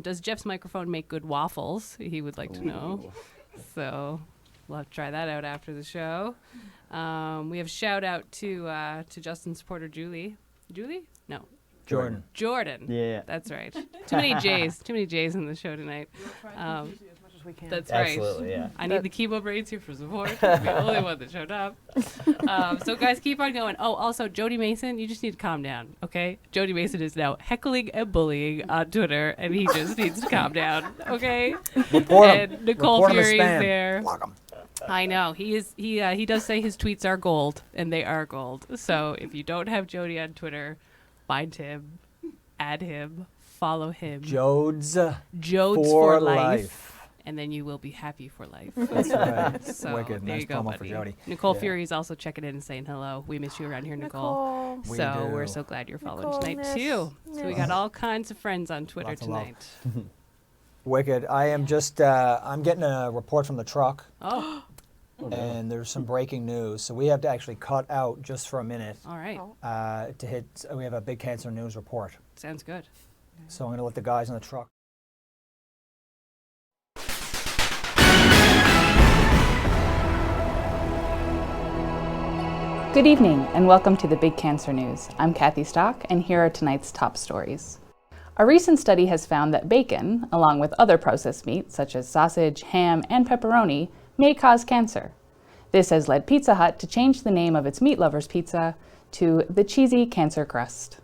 [SPEAKER 2] Does Jeff's microphone make good waffles? He would like to know. So we'll have to try that out after the show. We have shout out to Justin's supporter Julie. Julie? No.
[SPEAKER 1] Jordan.
[SPEAKER 2] Jordan.
[SPEAKER 4] Yeah.
[SPEAKER 2] That's right. Too many J's. Too many J's in the show tonight.
[SPEAKER 3] As much as we can.
[SPEAKER 2] That's right.
[SPEAKER 4] Absolutely, yeah.
[SPEAKER 2] I need the chemo braids here for support. I'm the only one that showed up. So guys, keep on going. Oh, also, Jody Mason, you just need to calm down, okay? Jody Mason is now heckling and bullying on Twitter, and he just needs to calm down, okay?
[SPEAKER 1] Report 'em.
[SPEAKER 2] And Nicole
[SPEAKER 1] Report 'em as
[SPEAKER 2] Fury is
[SPEAKER 1] spam.
[SPEAKER 2] there.
[SPEAKER 1] Block 'em.
[SPEAKER 2] I know he does say his tweets are gold, and they are gold. So if you don't have Jody on Twitter, find him, add him, follow him.
[SPEAKER 1] Jodes
[SPEAKER 2] Jodes
[SPEAKER 1] for
[SPEAKER 2] life.
[SPEAKER 1] life.
[SPEAKER 2] And then you will be happy for life.
[SPEAKER 1] That's right.
[SPEAKER 2] So
[SPEAKER 1] Wicked.
[SPEAKER 2] there
[SPEAKER 1] Nice
[SPEAKER 2] you go,
[SPEAKER 1] promo for
[SPEAKER 2] buddy.
[SPEAKER 1] Jody.
[SPEAKER 2] Nicole
[SPEAKER 4] Yeah.
[SPEAKER 2] Fury is also checking in and saying hello. We miss you around here, Nicole.
[SPEAKER 3] Nicole.
[SPEAKER 1] We
[SPEAKER 2] So
[SPEAKER 1] do.
[SPEAKER 2] we're so glad you're following
[SPEAKER 3] Nicole
[SPEAKER 2] tonight
[SPEAKER 3] miss.
[SPEAKER 2] too. So we got
[SPEAKER 3] Yes.
[SPEAKER 2] all kinds of friends on Twitter
[SPEAKER 1] Lots of love.
[SPEAKER 2] tonight.
[SPEAKER 1] Wicked. I am just, I'm getting a report from the truck,
[SPEAKER 2] Oh,
[SPEAKER 1] and there's some breaking news. So we have to actually cut out just for a minute
[SPEAKER 2] all right.
[SPEAKER 1] to hit, we have a big cancer news report.
[SPEAKER 2] Sounds good.
[SPEAKER 1] So I'm going to let the guys in the truck.
[SPEAKER 5] Good evening and welcome to the Big Cancer News. I'm Kathy Stock and here are tonight's top stories. A recent study has found that bacon, along with other processed meats such as sausage, ham, and pepperoni, may cause cancer. This has led Pizza Hut to change the name of its Meat Lovers Pizza to the Cheesy Cancer Crust.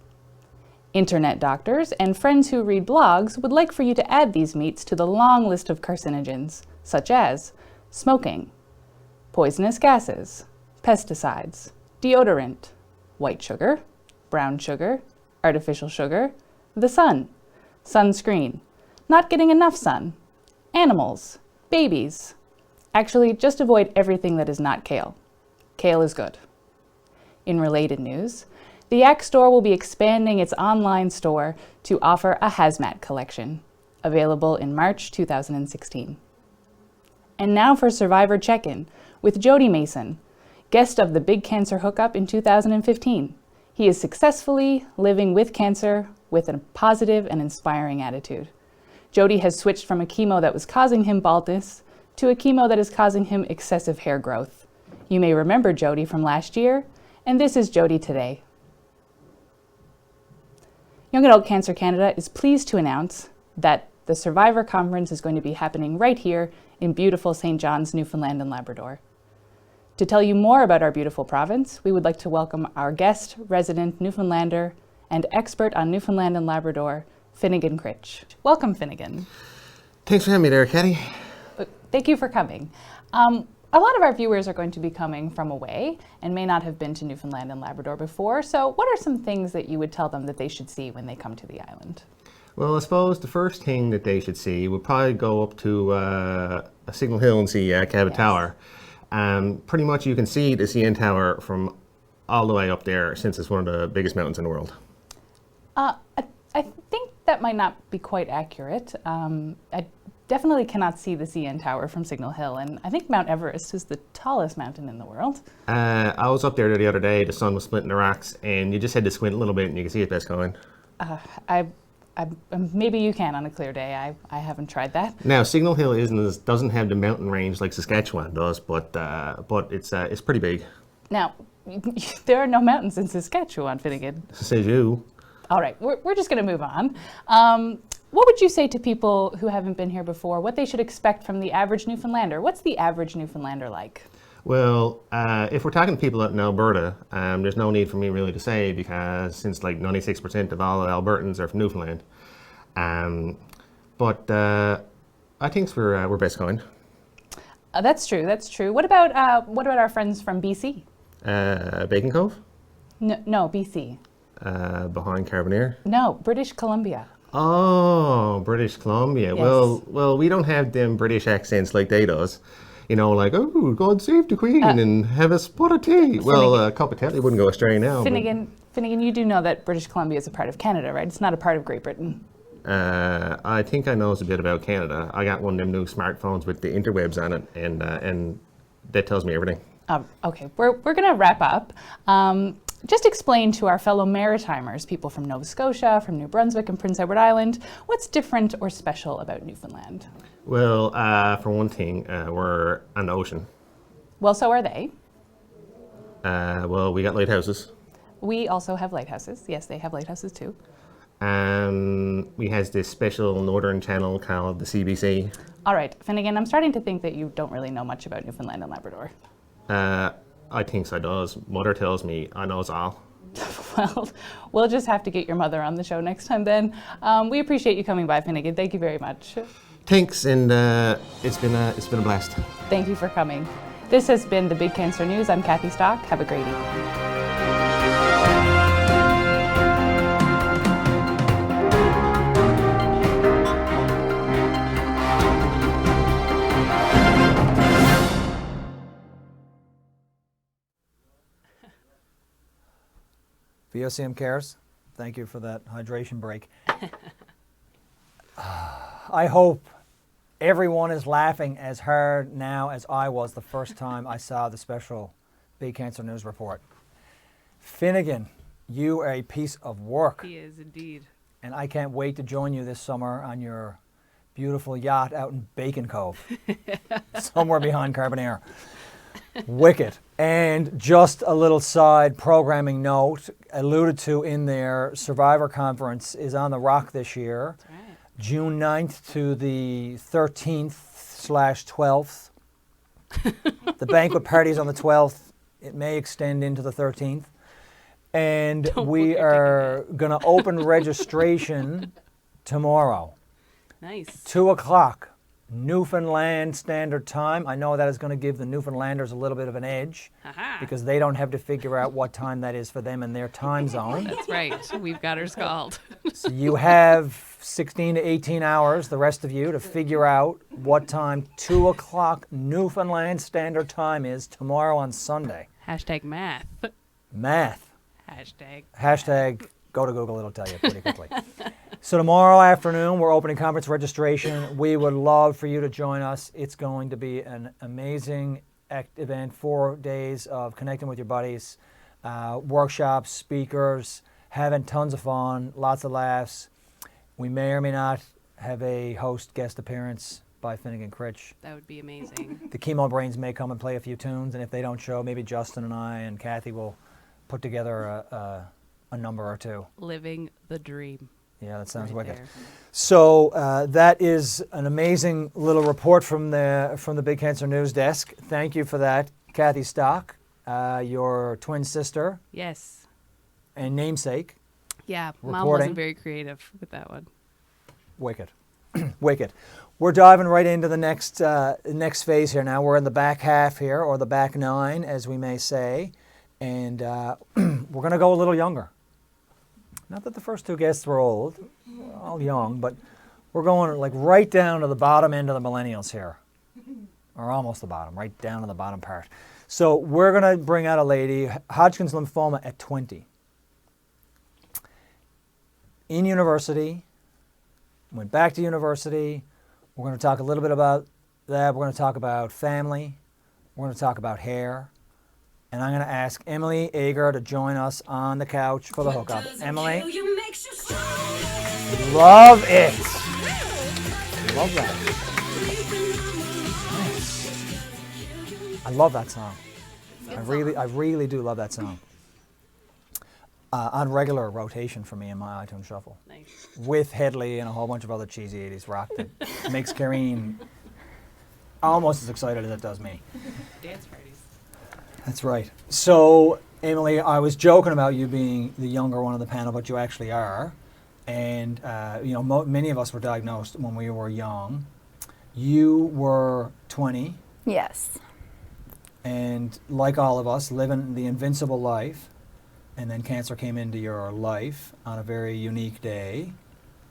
[SPEAKER 5] Internet doctors and friends who read blogs would like for you to add these meats to the long list of carcinogens, such as smoking, poisonous gases, pesticides, deodorant, white sugar, brown sugar, artificial sugar, the sun, sunscreen, not getting enough sun, animals, babies. Actually, just avoid everything that is not kale. Kale is good. In related news, the Yak store will be expanding its online store to offer a hazmat collection, available in March 2016. And now for Survivor Check-In with Jody Mason, guest of the Big Cancer Hookup in 2015. He is successfully living with cancer with a positive and inspiring attitude. Jody has switched from a chemo that was causing him baldness to a chemo that is causing him excessive hair growth. You may remember Jody from last year, and this is Jody today. Young Adult Cancer Canada is pleased to announce that the Survivor Conference is going to be happening right here in beautiful St. John's, Newfoundland and Labrador. To tell you more about our beautiful province, we would like to welcome our guest, resident Newfoundlander, and expert on Newfoundland and Labrador, Finnegan Critch. Welcome, Finnegan.
[SPEAKER 6] Thanks for having me there, Kathy.
[SPEAKER 5] Thank you for coming. A lot of our viewers are going to be coming from away and may not have been to Newfoundland and Labrador before, so what are some things that you would tell them that they should see when they come to the island?
[SPEAKER 6] Well, I suppose the first thing that they should see would probably go up to a Signal Hill and see Cabot
[SPEAKER 5] Yes.
[SPEAKER 6] Tower. Pretty much you can see the CN Tower from all the way up there since it's one of the biggest mountains in the world.
[SPEAKER 5] I think that might not be quite accurate. I definitely cannot see the CN Tower from Signal Hill, and I think Mount Everest is the tallest mountain in the world.
[SPEAKER 6] I was up there the other day, the sun was splitting the rocks, and you just had to squint a little bit and you can see it best going.
[SPEAKER 5] Maybe you can on a clear day. I haven't tried that.
[SPEAKER 6] Now, Signal Hill doesn't have the mountain range like Saskatchewan does, but it's pretty big.
[SPEAKER 5] Now, there are no mountains in Saskatchewan, Finnegan.
[SPEAKER 6] Says you.
[SPEAKER 5] All right, we're just going to move on. What would you say to people who haven't been here before, what they should expect from the average Newfoundlander? What's the average Newfoundlander like?
[SPEAKER 6] Well, if we're talking to people out in Alberta, there's no need for me really to say because since like 96% of all Albertans are from Newfoundland. but I think we're best kind.
[SPEAKER 5] That's true. That's true. What about our friends from BC?
[SPEAKER 6] Bacon Cove,
[SPEAKER 5] No, BC.
[SPEAKER 6] behind Carbonear.
[SPEAKER 5] No, British Columbia.
[SPEAKER 6] Oh, British Columbia.
[SPEAKER 5] Yes.
[SPEAKER 6] Well, we don't have them British accents like they does. You know, like, oh, God save the Queen and have a spot of tea. Well, a cup of tea wouldn't go astray now.
[SPEAKER 5] Finnegan, you do know that British Columbia is a part of Canada, right? It's not a part of Great Britain.
[SPEAKER 6] I think I know a bit about Canada. I got one of them new smartphones with the interwebs on it, and that tells me everything.
[SPEAKER 5] Okay, we're going to wrap up. Just explain to our fellow Maritimers, people from Nova Scotia, from New Brunswick and Prince Edward Island, what's different or special about Newfoundland?
[SPEAKER 6] Well, for one thing, we're on the ocean.
[SPEAKER 5] Well, so are they.
[SPEAKER 6] Well, we got lighthouses.
[SPEAKER 5] We also have lighthouses. Yes, they have lighthouses too.
[SPEAKER 6] We has this special northern channel called the CBC.
[SPEAKER 5] All right, Finnegan, I'm starting to think that you don't really know much about Newfoundland and Labrador.
[SPEAKER 6] I think so does. Mother tells me I knows all.
[SPEAKER 5] Well, we'll just have to get your mother on the show next time then. We appreciate you coming by, Finnegan. Thank you very much.
[SPEAKER 6] Thanks, and it's been a blast.
[SPEAKER 5] Thank you for coming. This has been the Big Cancer News. I'm Kathy Stock. Have a great evening.
[SPEAKER 1] VOCM Cares, thank you for that hydration break. I hope everyone is laughing as hard now as I was the first time I saw the special Big Cancer News report. Finnegan, you are a piece of work.
[SPEAKER 2] He is indeed.
[SPEAKER 1] And I can't wait to join you this summer on your beautiful yacht out in Bacon Cove, somewhere behind Carbonear. Wicked. And just a little side programming note, alluded to in there, Survivor Conference is on the Rock this year.
[SPEAKER 2] That's right.
[SPEAKER 1] June 9th to the 13th/12th. The banquet party's on the 12th. It may extend into the 13th. And we are going to open registration tomorrow.
[SPEAKER 2] Nice.
[SPEAKER 1] 2 o'clock, Newfoundland Standard Time. I know that is going to give the Newfoundlanders a little bit of an edge because they don't have to figure out what time that is for them in their time zone.
[SPEAKER 2] That's right. We've got her scald.
[SPEAKER 1] So you have 16 to 18 hours, the rest of you, to figure out what time 2 o'clock Newfoundland Standard Time is tomorrow on Sunday.
[SPEAKER 2] Hashtag math.
[SPEAKER 1] Math.
[SPEAKER 2] Hashtag.
[SPEAKER 1] Go to Google, it'll tell you pretty quickly. So tomorrow afternoon, we're opening conference registration. We would love for you to join us. It's going to be an amazing event, 4 days of connecting with your buddies, workshops, speakers, having tons of fun, lots of laughs. We may or may not have a host guest appearance by Finnegan Critch.
[SPEAKER 2] That would be amazing.
[SPEAKER 1] The Chemo Brains may come and play a few tunes, and if they don't show, maybe Justin and I and Kathy will put together a number or two.
[SPEAKER 2] Living the dream.
[SPEAKER 1] Yeah, that sounds
[SPEAKER 2] Right
[SPEAKER 1] wicked.
[SPEAKER 2] there.
[SPEAKER 1] So that is an amazing little report from the Big Cancer News Desk. Thank you for that, Kathy Stock, your twin sister
[SPEAKER 2] Yes.
[SPEAKER 1] and namesake.
[SPEAKER 2] Yeah, Mom
[SPEAKER 1] Reporting.
[SPEAKER 2] wasn't very creative with that one.
[SPEAKER 1] Wicked. Wicked. We're diving right into the next phase here now. We're in the back half here, or the back nine, as we may say. And we're going to go a little younger. Not that the first two guests were old, all young, but we're going like right down to the bottom end of the millennials here. Or almost the bottom, right down to the bottom part. So we're going to bring out a lady, Hodgkin's lymphoma at 20. In university, went back to university. We're going to talk a little bit about that. We're going to talk about family. We're going to talk about hair. And I'm going to ask Emily Ager to join us on the couch for the hookup. Emily, love it. Love that. Nice. I love that song. I really do love that song. On regular rotation for me in my iTunes Shuffle.
[SPEAKER 2] Nice.
[SPEAKER 1] With Headley and a whole bunch of other cheesy 80s rock that makes Karine almost as excited as it does me.
[SPEAKER 2] Dance parties.
[SPEAKER 1] That's right. So, Emily, I was joking about you being the younger one on the panel, but you actually are. And many of us were diagnosed when we were young. You were 20,
[SPEAKER 7] Yes.
[SPEAKER 1] and like all of us, living the invincible life, and then cancer came into your life on a very unique day,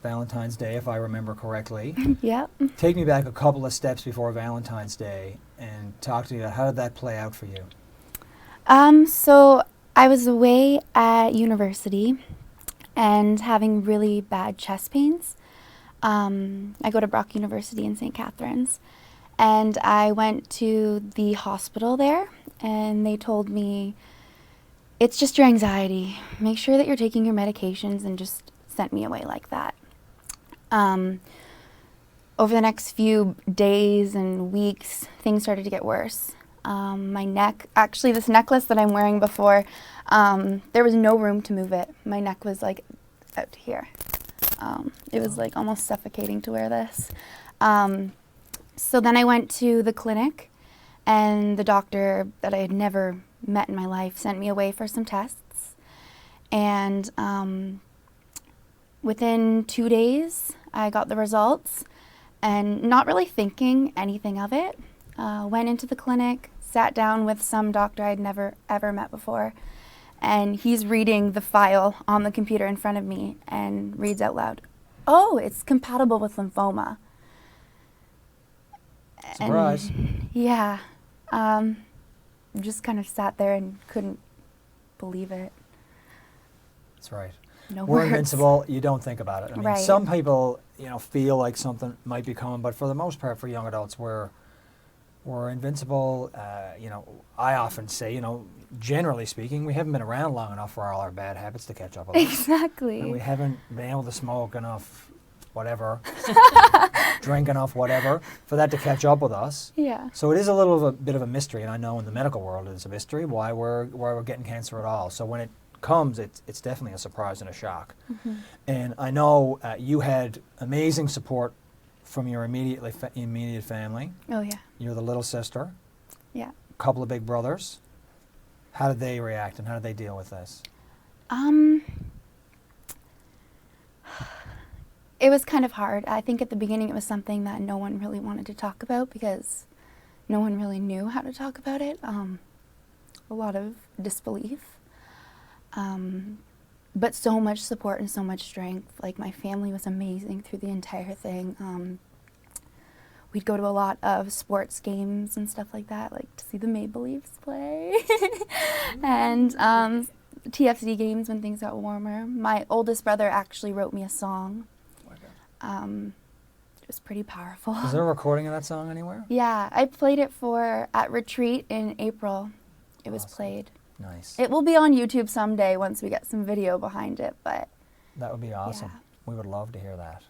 [SPEAKER 1] Valentine's Day, if I remember correctly.
[SPEAKER 7] Yep.
[SPEAKER 1] Take me back a couple of steps before Valentine's Day and talk to me about how did that play out for you?
[SPEAKER 7] So I was away at university and having really bad chest pains. I go to Brock University in St. Catharines, and I went to the hospital there, and they told me, it's just your anxiety. Make sure that you're taking your medications, and just sent me away like that. Over the next few days and weeks, things started to get worse. My neck, actually this necklace that I'm wearing before, there was no room to move it. My neck was like out to here. It was like almost suffocating to wear this. So then I went to the clinic, and the doctor that I had never met in my life sent me away for some tests. And within 2 days, I got the results, and not really thinking anything of it, went into the clinic, sat down with some doctor I'd never ever met before, and he's reading the file on the computer in front of me and reads out loud, "Oh, it's compatible with lymphoma."
[SPEAKER 1] Surprise.
[SPEAKER 7] And, yeah. Just kind of sat there and couldn't believe it.
[SPEAKER 1] That's right.
[SPEAKER 7] No
[SPEAKER 1] We're
[SPEAKER 7] words.
[SPEAKER 1] invincible. You don't think about it. I mean,
[SPEAKER 7] Right.
[SPEAKER 1] some people, feel like something might be coming, but for the most part, for young adults, we're invincible. I often say, generally speaking, we haven't been around long enough for all our bad habits to catch up with us.
[SPEAKER 7] Exactly.
[SPEAKER 1] And we haven't been able to smoke enough, whatever, drink enough, whatever, for that to catch up with us.
[SPEAKER 7] Yeah.
[SPEAKER 1] So it is a little of a bit of a mystery, and I know in the medical world it's a mystery why we're getting cancer at all. So when it comes, it's definitely a surprise and a shock.
[SPEAKER 7] Mm-hmm.
[SPEAKER 1] And I know you had amazing support from your immediate family.
[SPEAKER 7] Oh, yeah.
[SPEAKER 1] You're the little sister.
[SPEAKER 7] Yeah.
[SPEAKER 1] A couple of big brothers. How did they react, and how did they deal with this?
[SPEAKER 7] It was kind of hard. I think at the beginning it was something that no one really wanted to talk about because no one really knew how to talk about it. A lot of disbelief. But so much support and so much strength. Like, my family was amazing through the entire thing. We'd go to a lot of sports games and stuff like that, like to see the Maple Leafs play. And TFC games when things got warmer. My oldest brother actually wrote me a song. It was pretty powerful.
[SPEAKER 1] Is there a recording of that song anywhere?
[SPEAKER 7] Yeah, I played it at retreat in April. It was
[SPEAKER 1] Awesome.
[SPEAKER 7] played.
[SPEAKER 1] Nice.
[SPEAKER 7] It will be on YouTube someday once we get some video behind it, but
[SPEAKER 1] That would be awesome.
[SPEAKER 7] Yeah.
[SPEAKER 1] We would love to hear that.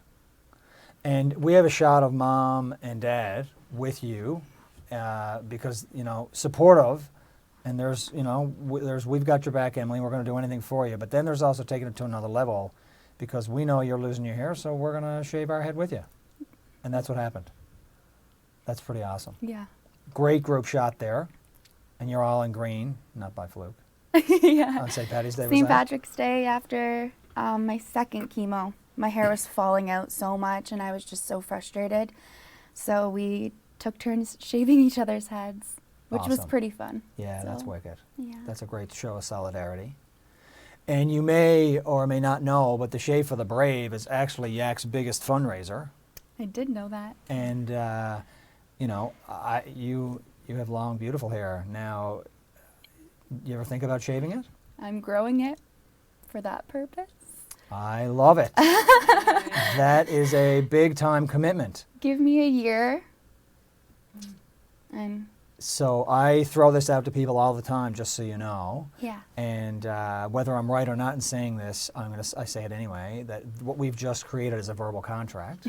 [SPEAKER 1] And we have a shot of Mom and Dad with you because, supportive. And there's, we've got your back, Emily. We're going to do anything for you. But then there's also taking it to another level because we know you're losing your hair, so we're going to shave our head with you. And that's what happened. That's pretty awesome.
[SPEAKER 7] yeah.
[SPEAKER 1] Great group shot there. And you're all in green, not by fluke.
[SPEAKER 7] Yeah.
[SPEAKER 1] On St. Patty's Day, was
[SPEAKER 7] St.
[SPEAKER 1] that?
[SPEAKER 7] Patrick's Day after my second chemo. My hair was falling out so much and I was just so frustrated. So we took turns shaving each other's heads, which was
[SPEAKER 1] Awesome.
[SPEAKER 7] pretty fun.
[SPEAKER 1] Yeah, that's
[SPEAKER 7] So,
[SPEAKER 1] wicked.
[SPEAKER 7] Yeah.
[SPEAKER 1] That's a great show of solidarity. And you may or may not know, but the Shave for the Brave is actually Yak's biggest fundraiser.
[SPEAKER 7] I did know that.
[SPEAKER 1] And, you have long, beautiful hair. Now, you ever think about shaving it?
[SPEAKER 7] I'm growing it for that purpose.
[SPEAKER 1] I love it. That is a big time commitment.
[SPEAKER 7] Give me a year. And
[SPEAKER 1] So I throw this out to people all the time, just so you know.
[SPEAKER 7] yeah.
[SPEAKER 1] And whether I'm right or not in saying this, I say it anyway, that what we've just created is a verbal contract.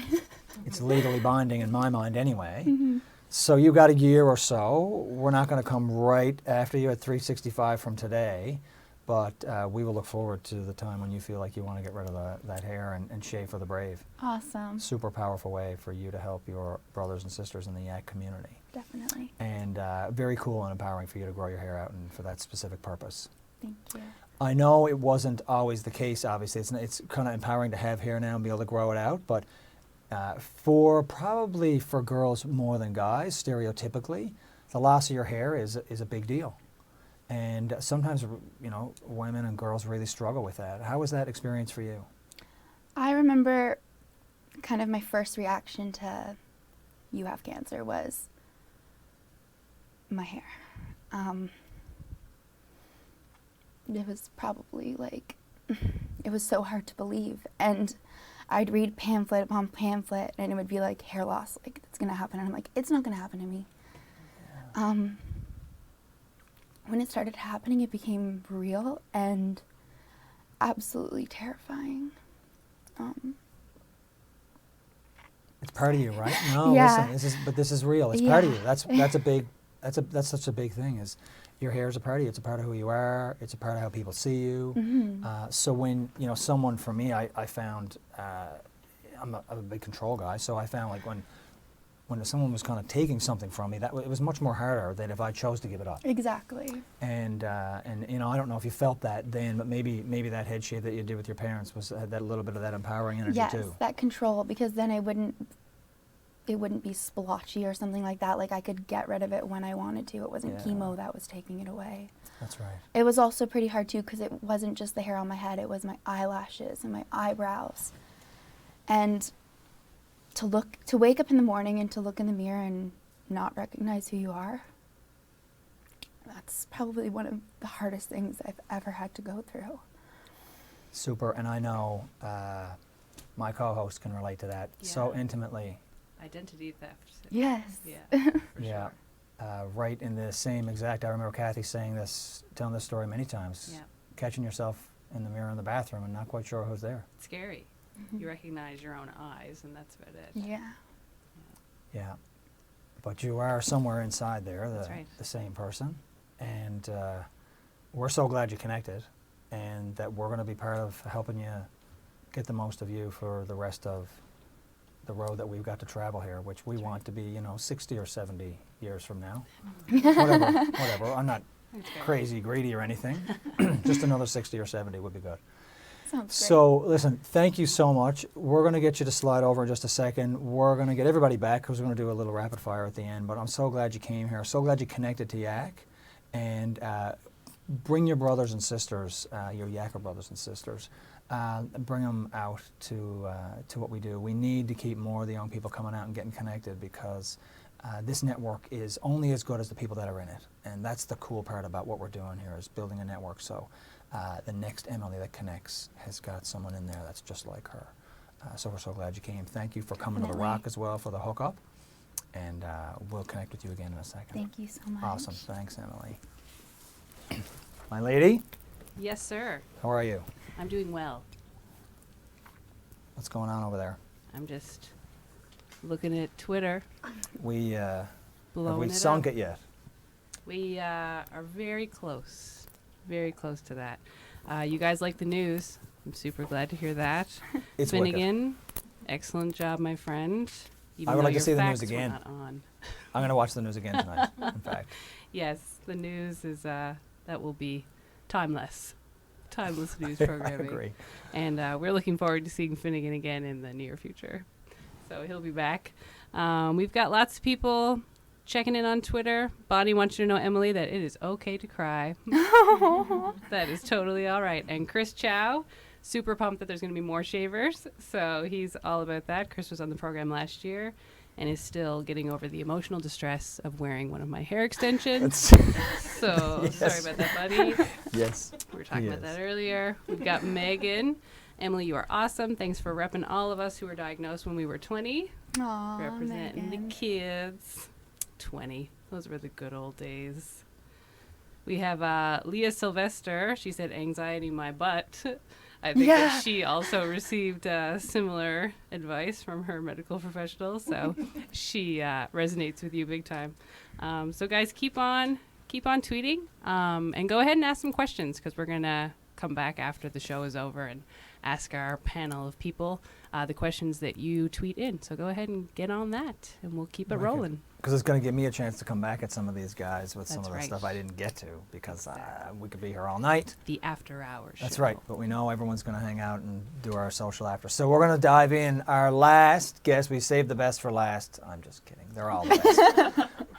[SPEAKER 1] It's legally binding in my mind anyway.
[SPEAKER 7] Mm-hmm.
[SPEAKER 1] So you got a year or so. We're not going to come right after you at 365 from today, but we will look forward to the time when you feel like you want to get rid of that hair and shave for the brave.
[SPEAKER 7] Awesome.
[SPEAKER 1] Super powerful way for you to help your brothers and sisters in the Yak community.
[SPEAKER 7] Definitely.
[SPEAKER 1] And very cool and empowering for you to grow your hair out and for that specific purpose.
[SPEAKER 7] Thank you.
[SPEAKER 1] I know it wasn't always the case, obviously. It's kind of empowering to have hair now and be able to grow it out, but probably for girls more than guys, stereotypically, the loss of your hair is a big deal. And sometimes, women and girls really struggle with that. How was that experience for you?
[SPEAKER 7] I remember kind of my first reaction to you have cancer was my hair. It was probably like, it was so hard to believe. And I'd read pamphlet upon pamphlet and it would be like hair loss, like it's gonna happen. And I'm like, it's not gonna happen to me. Yeah. When it started happening, it became real and absolutely terrifying.
[SPEAKER 1] It's part of you, right? No,
[SPEAKER 7] Yeah.
[SPEAKER 1] listen, this is real. It's part of you. That's such a big thing. Is your hair is a part of you. It's a part of who you are. It's a part of how people see you.
[SPEAKER 7] Mm-hmm.
[SPEAKER 1] So when someone, for me, I found I'm a big control guy. So I found like when someone was kind of taking something from me, it was much more harder than if I chose to give it up.
[SPEAKER 7] Exactly.
[SPEAKER 1] And I don't know if you felt that then, but maybe that head shave that you did with your parents had that little bit of that empowering energy
[SPEAKER 7] Yes,
[SPEAKER 1] too.
[SPEAKER 7] that control, because then it wouldn't be splotchy or something like that. Like I could get rid of it when I wanted to. It wasn't chemo that was taking it away.
[SPEAKER 1] That's right.
[SPEAKER 7] It was also pretty hard too because it wasn't just the hair on my head. It was my eyelashes and my eyebrows. And to wake up in the morning and to look in the mirror and not recognize who you are, that's probably one of the hardest things I've ever had to go through.
[SPEAKER 1] Super, and I know my co-host can relate to that so intimately.
[SPEAKER 2] Identity theft.
[SPEAKER 7] Yes.
[SPEAKER 2] Yeah.
[SPEAKER 1] Yeah. Right in the same exact, I remember Kathy telling this story many times,
[SPEAKER 2] Yeah.
[SPEAKER 1] catching yourself in the mirror in the bathroom and not quite sure who's there.
[SPEAKER 2] It's scary. You recognize your own eyes, and that's about it.
[SPEAKER 7] Yeah.
[SPEAKER 1] Yeah. But you are somewhere inside there,
[SPEAKER 2] That's right.
[SPEAKER 1] the same person. And we're so glad you connected and that we're going to be part of helping you get the most of you for the rest of the road that we've got to travel here, which we want to be, 60 or 70 years from now. Whatever. I'm not crazy greedy or anything. Just another 60 or 70 would be good.
[SPEAKER 7] Sounds great.
[SPEAKER 1] So, listen, thank you so much. We're going to get you to slide over in just a second. We're going to get everybody back because we're going to do a little rapid fire at the end. But I'm so glad you came here. So glad you connected to Yak. And bring your brothers and sisters, your Yacker brothers and sisters. Bring them out to what we do. We need to keep more of the young people coming out and getting connected because this network is only as good as the people that are in it. And that's the cool part about what we're doing here is building a network. So the next Emily that connects has got someone in there that's just like her. So we're so glad you came. Thank you for coming to the Rock as well for the hookup. And we'll connect with you again in a second.
[SPEAKER 7] Thank you so much.
[SPEAKER 1] Awesome. Thanks, Emily. My lady,
[SPEAKER 2] Yes, sir.
[SPEAKER 1] how are you?
[SPEAKER 2] I'm doing well.
[SPEAKER 1] What's going on over there?
[SPEAKER 2] I'm just looking at Twitter,
[SPEAKER 1] We have
[SPEAKER 2] blowing
[SPEAKER 1] we
[SPEAKER 2] it
[SPEAKER 1] sunk
[SPEAKER 2] up.
[SPEAKER 1] it yet?
[SPEAKER 2] We are very close to that. You guys like the news. I'm super glad to hear that.
[SPEAKER 1] It's wicked.
[SPEAKER 2] Finnegan, excellent job, my friend. Even
[SPEAKER 1] I would
[SPEAKER 2] though
[SPEAKER 1] like to
[SPEAKER 2] your
[SPEAKER 1] see the news
[SPEAKER 2] facts were
[SPEAKER 1] again.
[SPEAKER 2] not on.
[SPEAKER 1] I'm going to watch the news again tonight, in fact.
[SPEAKER 2] Yes, the news is that will be timeless news
[SPEAKER 1] I
[SPEAKER 2] programming.
[SPEAKER 1] agree.
[SPEAKER 2] And we're looking forward to seeing Finnegan again in the near future. So he'll be back. We've got lots of people checking in on Twitter. Bonnie wants you to know, Emily, that it is okay to cry. That is totally all right. And Chris Chow, super pumped that there's going to be more shavers. So he's all about that. Chris was on the program last year and is still getting over the emotional distress of wearing one of my hair extensions. So
[SPEAKER 1] Yes.
[SPEAKER 2] sorry about that, buddy.
[SPEAKER 1] Yes.
[SPEAKER 2] We were talking
[SPEAKER 1] He
[SPEAKER 2] about
[SPEAKER 1] is.
[SPEAKER 2] that earlier. We've got Megan. Emily, you are awesome. Thanks for repping all of us who were diagnosed when we were 20.
[SPEAKER 7] Aw,
[SPEAKER 2] Representing
[SPEAKER 7] Megan.
[SPEAKER 2] the kids. 20. Those were the good old days. We have Leah Sylvester. She said, anxiety my butt. I think
[SPEAKER 7] Yeah.
[SPEAKER 2] that she also received similar advice from her medical professional. So she resonates with you big time. So guys, keep on tweeting and go ahead and ask some questions because we're going to come back after the show is over and ask our panel of people the questions that you tweet in. So go ahead and get on that and we'll keep it
[SPEAKER 1] Wicked.
[SPEAKER 2] rolling.
[SPEAKER 1] because it's going to give me a chance to come back at some of these guys with some
[SPEAKER 2] That's
[SPEAKER 1] of the
[SPEAKER 2] right.
[SPEAKER 1] stuff I didn't get to, because we could be here all night.
[SPEAKER 2] The after hours.
[SPEAKER 1] That's
[SPEAKER 2] show.
[SPEAKER 1] right, but we know everyone's going to hang out and do our social after. So we're going to dive in. Our last guest, we saved the best for last. I'm just kidding. They're all the best.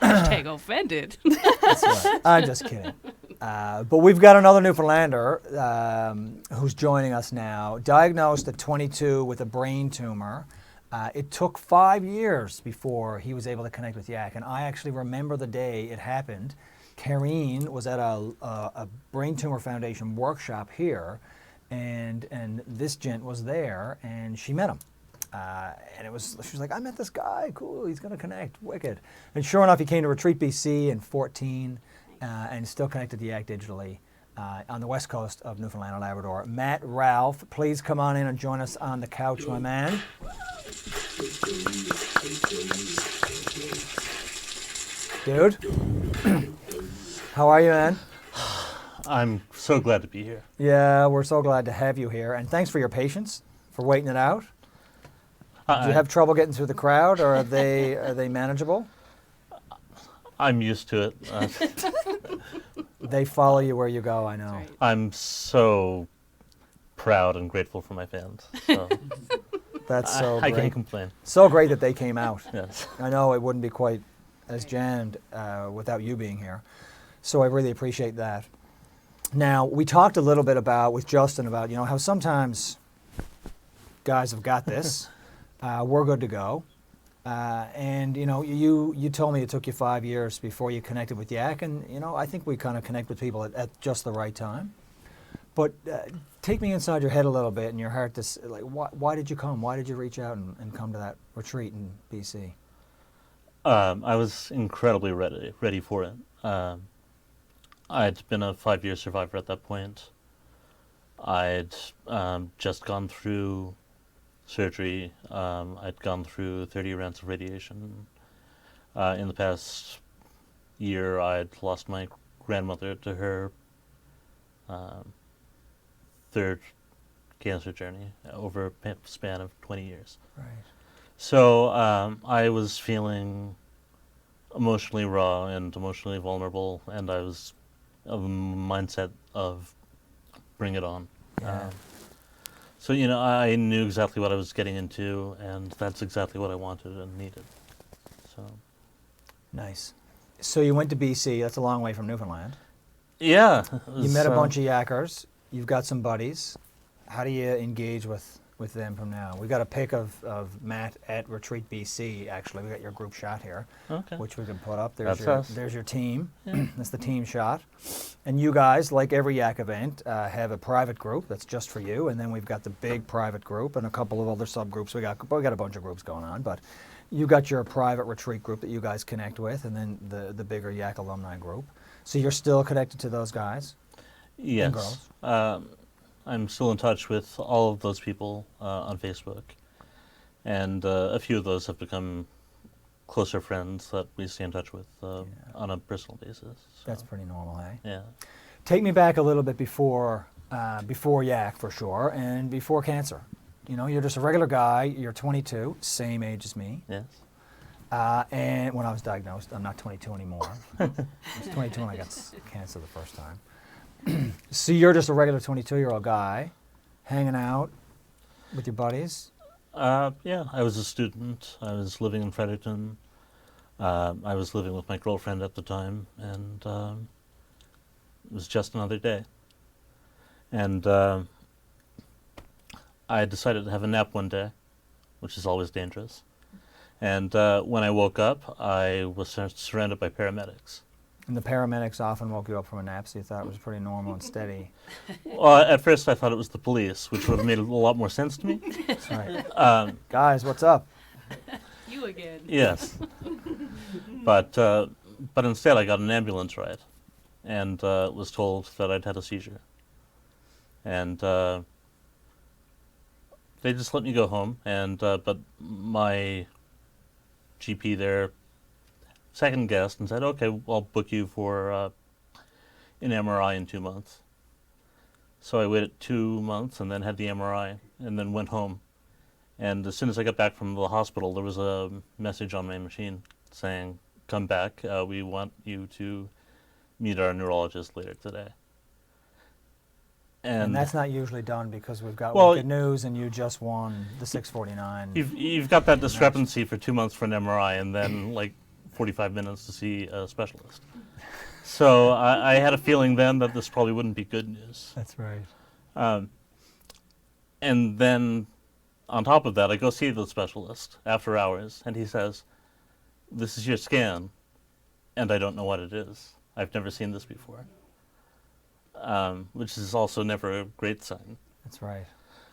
[SPEAKER 2] Hashtag offended.
[SPEAKER 1] That's right. I'm just kidding. But we've got another Newfoundlander who's joining us now, diagnosed at 22 with a brain tumor. It took 5 years before he was able to connect with Yak, and I actually remember the day it happened. Karine was at a Brain Tumor Foundation workshop here, and this gent was there, and she met him. And she was like, I met this guy, cool, he's gonna connect, wicked. And sure enough, he came to Retreat BC in 14, and still connected to Yak digitally on the west coast of Newfoundland and Labrador. Matt Ralph, please come on in and join us on the couch, my man. Dude, how are you, man?
[SPEAKER 8] I'm so glad to be here.
[SPEAKER 1] Yeah, we're so glad to have you here, and thanks for your patience, for waiting it out. Do you have trouble getting through the crowd, or are they manageable?
[SPEAKER 8] I'm used to it.
[SPEAKER 1] They follow you where you go, I know.
[SPEAKER 2] That's right.
[SPEAKER 8] I'm so proud and grateful for my fans. So
[SPEAKER 1] That's so
[SPEAKER 8] I
[SPEAKER 1] great.
[SPEAKER 8] can't complain.
[SPEAKER 1] So great that they came out.
[SPEAKER 8] Yes.
[SPEAKER 1] I know it wouldn't be quite as jammed without you being here. So I really appreciate that. Now, we talked a little bit with Justin about, how sometimes guys have got this. We're good to go. And, you told me it took you 5 years before you connected with Yak. And, I think we kind of connect with people at just the right time. But take me inside your head a little bit and your heart. Why did you come? Why did you reach out and come to that retreat in BC?
[SPEAKER 8] I was incredibly ready for it. I'd been a 5-year survivor at that point. I'd just gone through surgery. I'd gone through 30 rounds of radiation. In the past year, I'd lost my grandmother to her third cancer journey over a span of 20 years.
[SPEAKER 1] Right.
[SPEAKER 8] So I was feeling emotionally raw and emotionally vulnerable, and I was of a mindset of bring it on.
[SPEAKER 1] Yeah.
[SPEAKER 8] So, I knew exactly what I was getting into, and that's exactly what I wanted and needed. So,
[SPEAKER 1] Nice. So you went to BC. That's a long way from Newfoundland.
[SPEAKER 8] yeah.
[SPEAKER 1] You met a bunch of Yackers. You've got some buddies. How do you engage with them from now? We got a pic of Matt at Retreat BC, actually. We got your group shot here,
[SPEAKER 8] Okay.
[SPEAKER 1] which we can put up.
[SPEAKER 8] That's us.
[SPEAKER 1] There's your team.
[SPEAKER 8] Yeah.
[SPEAKER 1] That's the team shot. And you guys, like every Yak event, have a private group that's just for you. And then we've got the big private group and a couple of other subgroups. We got a bunch of groups going on, but you got your private retreat group that you guys connect with, and then the bigger Yak alumni group. So you're still connected to those guys?
[SPEAKER 8] Yes.
[SPEAKER 1] girls.
[SPEAKER 8] I'm still in touch with all of those people on Facebook, and a few of those have become closer friends that we stay in touch with on a personal basis. So,
[SPEAKER 1] That's pretty normal, eh?
[SPEAKER 8] yeah.
[SPEAKER 1] Take me back a little bit before Yak, for sure, and before cancer. You're just a regular guy. You're 22, same age as me.
[SPEAKER 8] Yes.
[SPEAKER 1] And when I was diagnosed, I'm not 22 anymore. I was 22 when I got cancer the first time. So you're just a regular 22-year-old guy, hanging out with your buddies.
[SPEAKER 8] Yeah, I was a student. I was living in Fredericton. I was living with my girlfriend at the time, and it was just another day. And I decided to have a nap one day, which is always dangerous. And when I woke up, I was surrounded by paramedics.
[SPEAKER 1] And the paramedics often woke you up from a nap, so you thought it was pretty normal and steady.
[SPEAKER 8] Well, at first I thought it was the police, which would have made a lot more sense to me.
[SPEAKER 1] That's right. Guys, what's up?
[SPEAKER 2] You again.
[SPEAKER 8] Yes. But instead I got an ambulance ride and was told that I'd had a seizure. And they just let me go home, and but my GP there second guessed and said, okay, I'll book you for an MRI in 2 months. So I waited 2 months and then had the MRI and then went home. And as soon as I got back from the hospital, there was a message on my machine saying, come back. We want you to meet our neurologist later today.
[SPEAKER 1] And that's not usually done because we've got
[SPEAKER 8] Well,
[SPEAKER 1] Wicked News and you just won the 649.
[SPEAKER 8] You've got that discrepancy for 2 months for an MRI and then like 45 minutes to see a specialist. So I had a feeling then that this probably wouldn't be good news.
[SPEAKER 1] That's right.
[SPEAKER 8] And then on top of that, I go see the specialist after hours, and he says, "This is your scan," and I don't know what it is. I've never seen this before, which is also never a great sign.
[SPEAKER 1] That's right.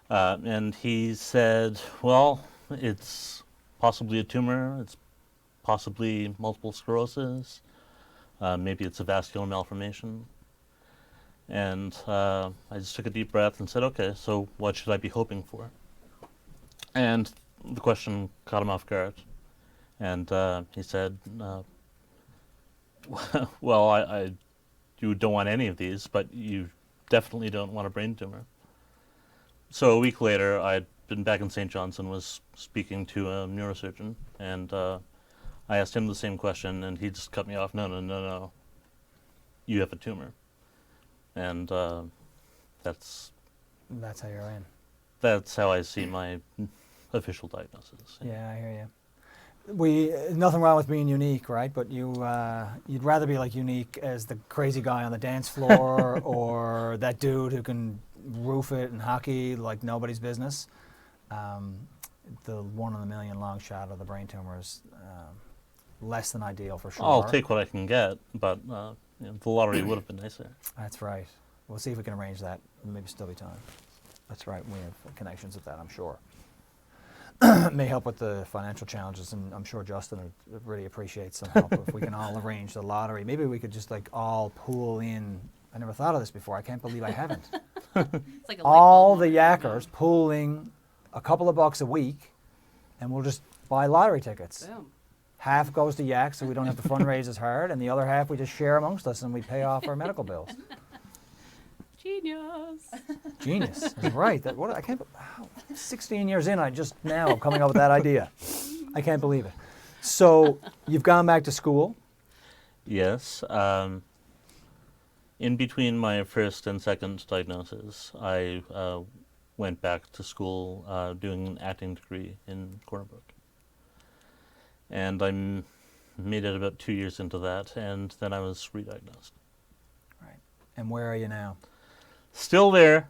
[SPEAKER 8] And he said, well, it's possibly a tumor, it's possibly multiple sclerosis, maybe it's a vascular malformation. And I just took a deep breath and said, okay, so what should I be hoping for? And the question caught him off guard. And he said, well, you don't want any of these, but you definitely don't want a brain tumor. So a week later, I'd been back in St. John's and was speaking to a neurosurgeon, and I asked him the same question, and he just cut me off. No. You have a tumor. And that's
[SPEAKER 1] how you're in.
[SPEAKER 8] That's how I see my official diagnosis.
[SPEAKER 1] Yeah, I hear you. Nothing wrong with being unique, right? But you'd rather be like unique as the crazy guy on the dance floor or that dude who can roof it in hockey like nobody's business. The 1 in a million long shot of the brain tumor is less than ideal for sure.
[SPEAKER 8] I'll take what I can get, but the lottery would have been nicer.
[SPEAKER 1] That's right. We'll see if we can arrange that. Maybe still be time. That's right. We have connections with that, I'm sure. It may help with the financial challenges, and I'm sure Justin would really appreciate some help if we can all arrange the lottery. Maybe we could just like all pool in. I never thought of this before. I can't believe I haven't.
[SPEAKER 2] It's like a
[SPEAKER 1] all
[SPEAKER 2] light
[SPEAKER 1] the
[SPEAKER 2] bulb.
[SPEAKER 1] yackers pooling a couple of bucks a week, and we'll just buy lottery tickets.
[SPEAKER 2] Boom.
[SPEAKER 1] Half goes to Yak, so we don't have to fundraise as hard, and the other half we just share amongst us, and we pay off our medical bills.
[SPEAKER 2] Genius.
[SPEAKER 1] Genius. That's right. I can't. 16 years in, I just now coming up with that idea. I can't believe it. So you've gone back to school.
[SPEAKER 8] Yes. In between my first and second diagnosis, I went back to school doing an acting degree in Corner Brook. And I made it about 2 years into that, and then I was re-diagnosed.
[SPEAKER 1] Right. And where are you now?
[SPEAKER 8] Still there.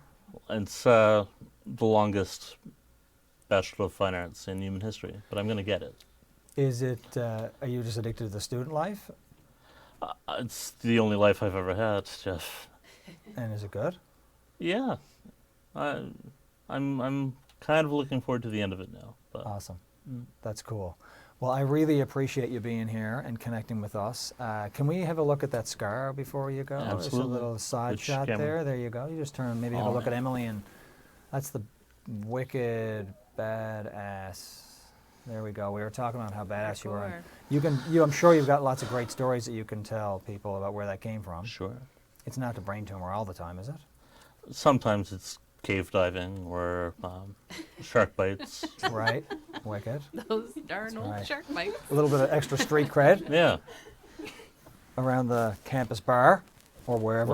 [SPEAKER 8] It's the longest Bachelor of Fine Arts in human history, but I'm going to get it.
[SPEAKER 1] Is it, are you just addicted to the student life?
[SPEAKER 8] It's the only life I've ever had, Jeff.
[SPEAKER 1] And is it good?
[SPEAKER 8] Yeah. I'm kind of looking forward to the end of it now. But
[SPEAKER 1] Awesome. That's cool. Well, I really appreciate you being here and connecting with us. Can we have a look at that scar before you go?
[SPEAKER 8] Absolutely.
[SPEAKER 1] There's a little side
[SPEAKER 8] Which
[SPEAKER 1] shot
[SPEAKER 8] camera?
[SPEAKER 1] there. There you go. You just turn, maybe have a
[SPEAKER 8] All
[SPEAKER 1] look at
[SPEAKER 8] right.
[SPEAKER 1] Emily, and that's the wicked badass. There we go. We were talking about how badass you were. And I'm sure you've got lots of great stories that you can tell people about where that came from.
[SPEAKER 8] sure.
[SPEAKER 1] It's not the brain tumor all the time, is it?
[SPEAKER 8] Sometimes it's cave diving or shark bites.
[SPEAKER 1] Right. Wicked.
[SPEAKER 2] Those darn old
[SPEAKER 1] right.
[SPEAKER 2] shark bites.
[SPEAKER 1] A little bit of extra street cred
[SPEAKER 8] Yeah.
[SPEAKER 1] around the campus bar or wherever.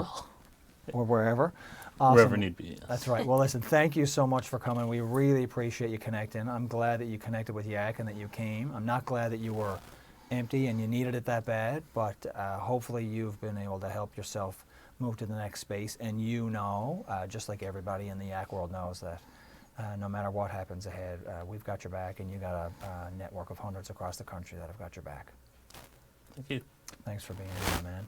[SPEAKER 1] Awesome.
[SPEAKER 8] Wherever need be. Yes.
[SPEAKER 1] That's right. Well, listen, thank you so much for coming. We really appreciate you connecting. I'm glad that you connected with Yak and that you came. I'm not glad that you were empty and you needed it that bad, but hopefully you've been able to help yourself move to the next space. And you know, just like everybody in the Yak world knows, that no matter what happens ahead, we've got your back, and you got a network of hundreds across the country that have got your back.
[SPEAKER 8] Thank you.
[SPEAKER 1] Thanks for being here, man.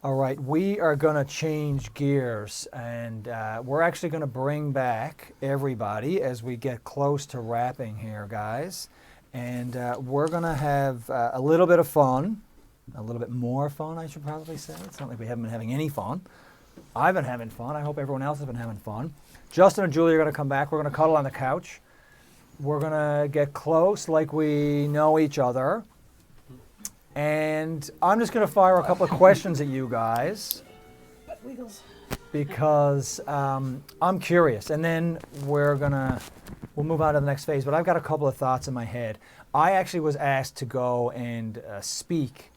[SPEAKER 1] All right, we are going to change gears, and we're actually going to bring back everybody as we get close to wrapping here, guys. And we're going to have a little bit of fun, a little bit more fun, I should probably say. It's not like we haven't been having any fun. I've been having fun. I hope everyone else has been having fun. Justin and Julie are going to come back. We're going to cuddle on the couch. We're going to get close like we know each other. And I'm just going to fire a couple of questions at you guys because I'm curious. And then we'll move on to the next phase. But I've got a couple of thoughts in my head. I actually was asked to go and speak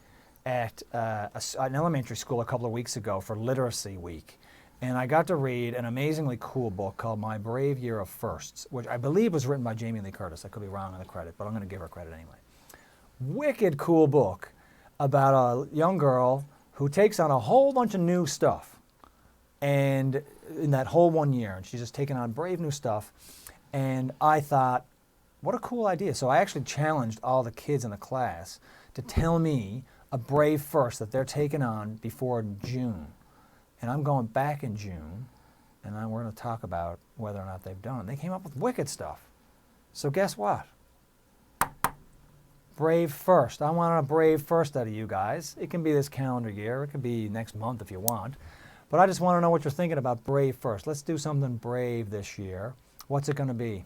[SPEAKER 1] at an elementary school a couple of weeks ago for Literacy Week. And I got to read an amazingly cool book called My Brave Year of Firsts, which I believe was written by Jamie Lee Curtis. I could be wrong on the credit, but I'm going to give her credit anyway. Wicked cool book about a young girl who takes on a whole bunch of new stuff, and in that whole 1 year, and she's just taking on brave new stuff. And I thought, what a cool idea. So I actually challenged all the kids in the class to tell me a brave first that they're taking on before June. And I'm going back in June, and we're going to talk about whether or not they've done it. They came up with wicked stuff. So guess what? Brave first. I want a brave first out of you guys. It can be this calendar year. It could be next month if you want. But I just want to know what you're thinking about brave first. Let's do something brave this year. What's it going to be?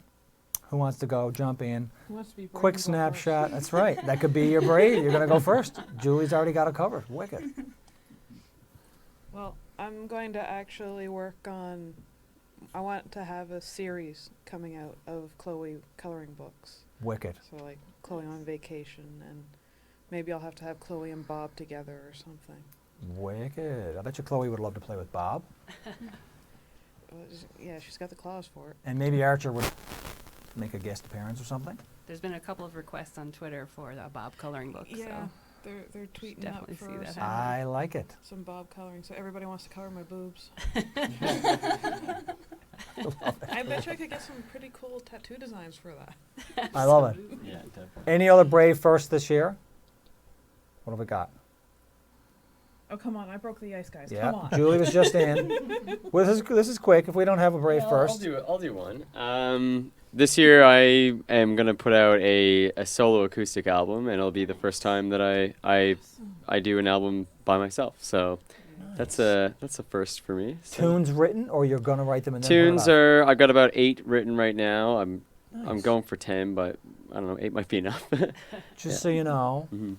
[SPEAKER 1] Who wants to go? Jump in.
[SPEAKER 3] Who wants to be brave
[SPEAKER 1] Quick
[SPEAKER 3] and go
[SPEAKER 1] snapshot. That's right. That could be your brave. You're going to go first. Julie's already got it covered. Wicked.
[SPEAKER 3] Well, I'm going to actually work on, I want to have a series coming out of Chloe coloring books.
[SPEAKER 1] Wicked.
[SPEAKER 3] So like Chloe on vacation, and maybe I'll have to have Chloe and Bob together or something.
[SPEAKER 1] Wicked. I bet you Chloe would love to play with Bob.
[SPEAKER 3] Yeah, she's got the claws for it.
[SPEAKER 1] And maybe Archer would make a guest appearance or something.
[SPEAKER 2] There's been a couple of requests on Twitter for the Bob coloring book.
[SPEAKER 3] Yeah,
[SPEAKER 2] So
[SPEAKER 3] they're tweeting
[SPEAKER 2] definitely
[SPEAKER 3] up
[SPEAKER 2] see
[SPEAKER 3] for
[SPEAKER 2] that
[SPEAKER 3] some,
[SPEAKER 1] I like it.
[SPEAKER 3] some Bob coloring. So everybody wants to color my boobs. I bet you I could get some pretty cool tattoo designs for that.
[SPEAKER 1] I love it.
[SPEAKER 4] Yeah, definitely.
[SPEAKER 1] Any other brave first this year? What have we got?
[SPEAKER 3] Oh, come on. I broke the ice, guys.
[SPEAKER 1] Yeah,
[SPEAKER 3] Come on.
[SPEAKER 1] Julie was just in. Well, this is quick. If we don't have a brave
[SPEAKER 4] Yeah,
[SPEAKER 1] first.
[SPEAKER 4] I'll do one. This year I am gonna put out a solo acoustic album, and it'll be the first time that I do an album by myself. So that's a first for me. So
[SPEAKER 1] Tunes written, or you're gonna write them and then put it
[SPEAKER 4] tunes
[SPEAKER 1] out?
[SPEAKER 4] are I've got about 8 written right now. I'm
[SPEAKER 1] Nice.
[SPEAKER 4] going for 10, but I don't know, 8 might be enough.
[SPEAKER 1] Just so you know,
[SPEAKER 4] Mhm.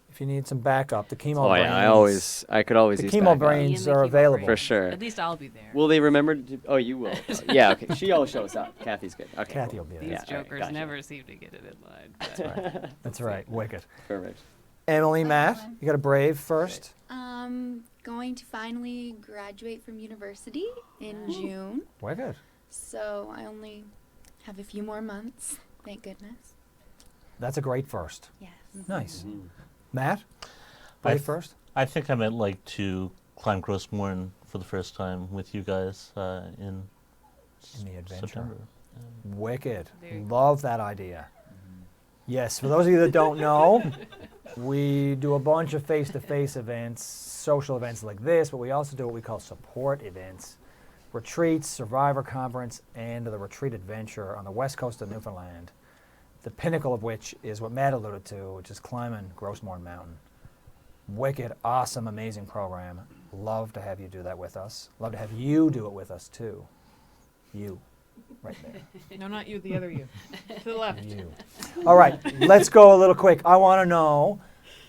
[SPEAKER 1] if you need some backup, the chemo
[SPEAKER 4] Oh
[SPEAKER 1] brains.
[SPEAKER 4] yeah, I could always
[SPEAKER 1] the
[SPEAKER 4] use
[SPEAKER 1] chemo
[SPEAKER 4] backup.
[SPEAKER 1] brains
[SPEAKER 2] Me and
[SPEAKER 1] are
[SPEAKER 2] the chemo
[SPEAKER 1] available.
[SPEAKER 4] For sure.
[SPEAKER 2] At least I'll be there.
[SPEAKER 4] Will they remember? Oh, you will. Yeah. Okay. She always shows up. Kathy's good. Okay.
[SPEAKER 1] Kathy
[SPEAKER 4] cool.
[SPEAKER 1] will be
[SPEAKER 2] These
[SPEAKER 1] there.
[SPEAKER 4] Yeah, alright,
[SPEAKER 2] jokers
[SPEAKER 4] gotcha.
[SPEAKER 2] never seem to get it in line.
[SPEAKER 1] That's right. That's right. Wicked.
[SPEAKER 4] Perfect.
[SPEAKER 1] Emily, Matt, you got a brave first.
[SPEAKER 7] Going to finally graduate from university in June.
[SPEAKER 1] Wicked.
[SPEAKER 7] So I only have a few more months, thank goodness.
[SPEAKER 1] That's a great first.
[SPEAKER 7] Yes.
[SPEAKER 1] Nice.
[SPEAKER 4] Mhm.
[SPEAKER 1] Matt,
[SPEAKER 8] I
[SPEAKER 1] brave
[SPEAKER 8] th-
[SPEAKER 1] first.
[SPEAKER 8] I think I might like to climb Grossmorn for the first time with you guys
[SPEAKER 1] In the adventure.
[SPEAKER 8] September.
[SPEAKER 1] Wicked.
[SPEAKER 2] Very cool.
[SPEAKER 1] Love that idea. Yes, for those of you that don't know, we do a bunch of face-to-face events, social events like this, but we also do what we call support events, retreats, Survivor Conference, and the Retreat Adventure on the west coast of Newfoundland, the pinnacle of which is what Matt alluded to, which is climbing Grossmorn Mountain. Wicked, awesome, amazing program. Love to have you do that with us. Love to have you do it with us, too. You, right there.
[SPEAKER 3] No, not you, the other you. To the left.
[SPEAKER 1] You. All right, let's go a little quick. I want to know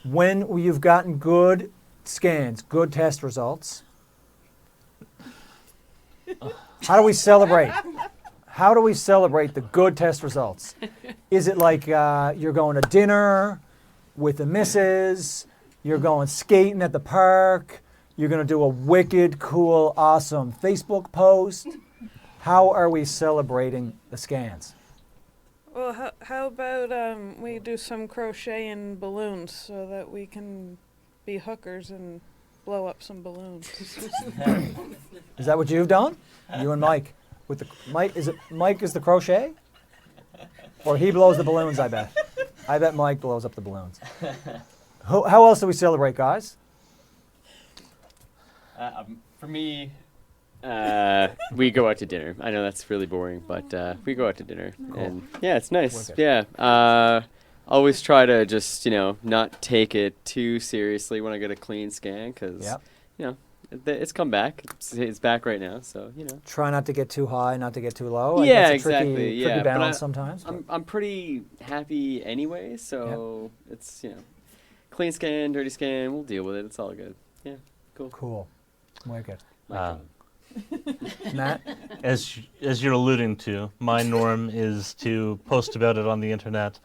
[SPEAKER 1] when you've gotten good scans, good test results. How do we celebrate? How do we celebrate the good test results? Is it like you're going to dinner with the missus, you're going skating at the park, you're going to do a wicked, cool, awesome Facebook post? How are we celebrating the scans?
[SPEAKER 3] Well, how about we do some crochet and balloons so that we can be hookers and blow up some balloons?
[SPEAKER 1] Is that what you've done? You and Mike. With the Mike, is it Mike is the crochet? Or he blows the balloons, I bet. I bet Mike blows up the balloons. How else do we celebrate, guys?
[SPEAKER 4] For me, we go out to dinner. I know that's really boring, but we go out to dinner, and yeah, it's nice.
[SPEAKER 1] Wicked.
[SPEAKER 4] Yeah, always try to just not take it too seriously when I get a clean scan, because
[SPEAKER 1] Yep.
[SPEAKER 4] it's come back. It's back right now, so
[SPEAKER 1] Try not to get too high, not to get too low.
[SPEAKER 4] Yeah,
[SPEAKER 1] That's a tricky,
[SPEAKER 4] exactly. Yeah,
[SPEAKER 1] tricky
[SPEAKER 4] but
[SPEAKER 1] balance sometimes. but-
[SPEAKER 4] I'm pretty happy anyway. So it's clean scan, dirty scan. We'll deal with it. It's all good. Yeah, cool.
[SPEAKER 1] Cool. Wicked.
[SPEAKER 8] Uh,
[SPEAKER 1] Matt?
[SPEAKER 8] as you're alluding to, my norm is to post about it on the internet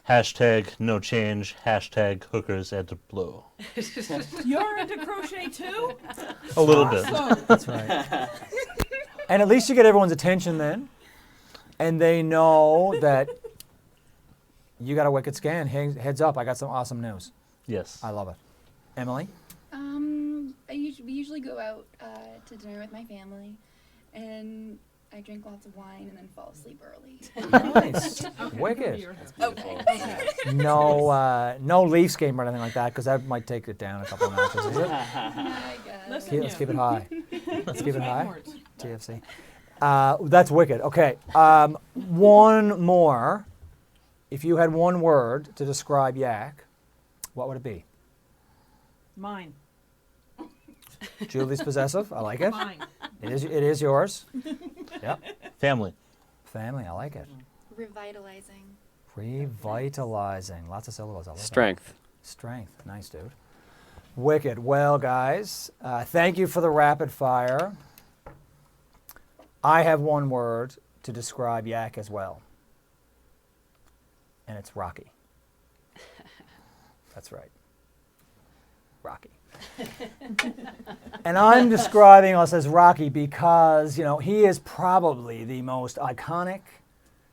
[SPEAKER 8] Hashtag no change. Hashtag hookers at the blow.
[SPEAKER 9] You're into crochet too?
[SPEAKER 8] A little bit.
[SPEAKER 1] That's right. And at least you get everyone's attention then, and they know that you got a wicked scan. Heads up, I got some awesome news.
[SPEAKER 8] Yes.
[SPEAKER 1] I love it. Emily?
[SPEAKER 10] We usually go out to dinner with my family, and I drink lots of wine and then fall asleep early.
[SPEAKER 1] Nice. Wicked.
[SPEAKER 10] Okay.
[SPEAKER 1] No Leafs game or anything like that, because that might take it down a couple of notches, is it?
[SPEAKER 10] I guess.
[SPEAKER 1] Let's keep it high. Let's keep it high. TFC. That's wicked. Okay. One more. If you had one word to describe Yak, what would it be?
[SPEAKER 9] Mine.
[SPEAKER 1] Julie's possessive. I like it.
[SPEAKER 9] Mine.
[SPEAKER 1] It is yours. Yep.
[SPEAKER 8] Family.
[SPEAKER 1] Family. I like it.
[SPEAKER 10] Revitalizing.
[SPEAKER 1] Revitalizing. Lots of syllables. I love that.
[SPEAKER 4] Strength.
[SPEAKER 1] Strength. Nice, dude. Wicked. Well, guys, thank you for the rapid fire. I have one word to describe Yak as well, and it's Rocky. That's right. Rocky. And I'm describing us as Rocky because, you know, he is probably the most iconic,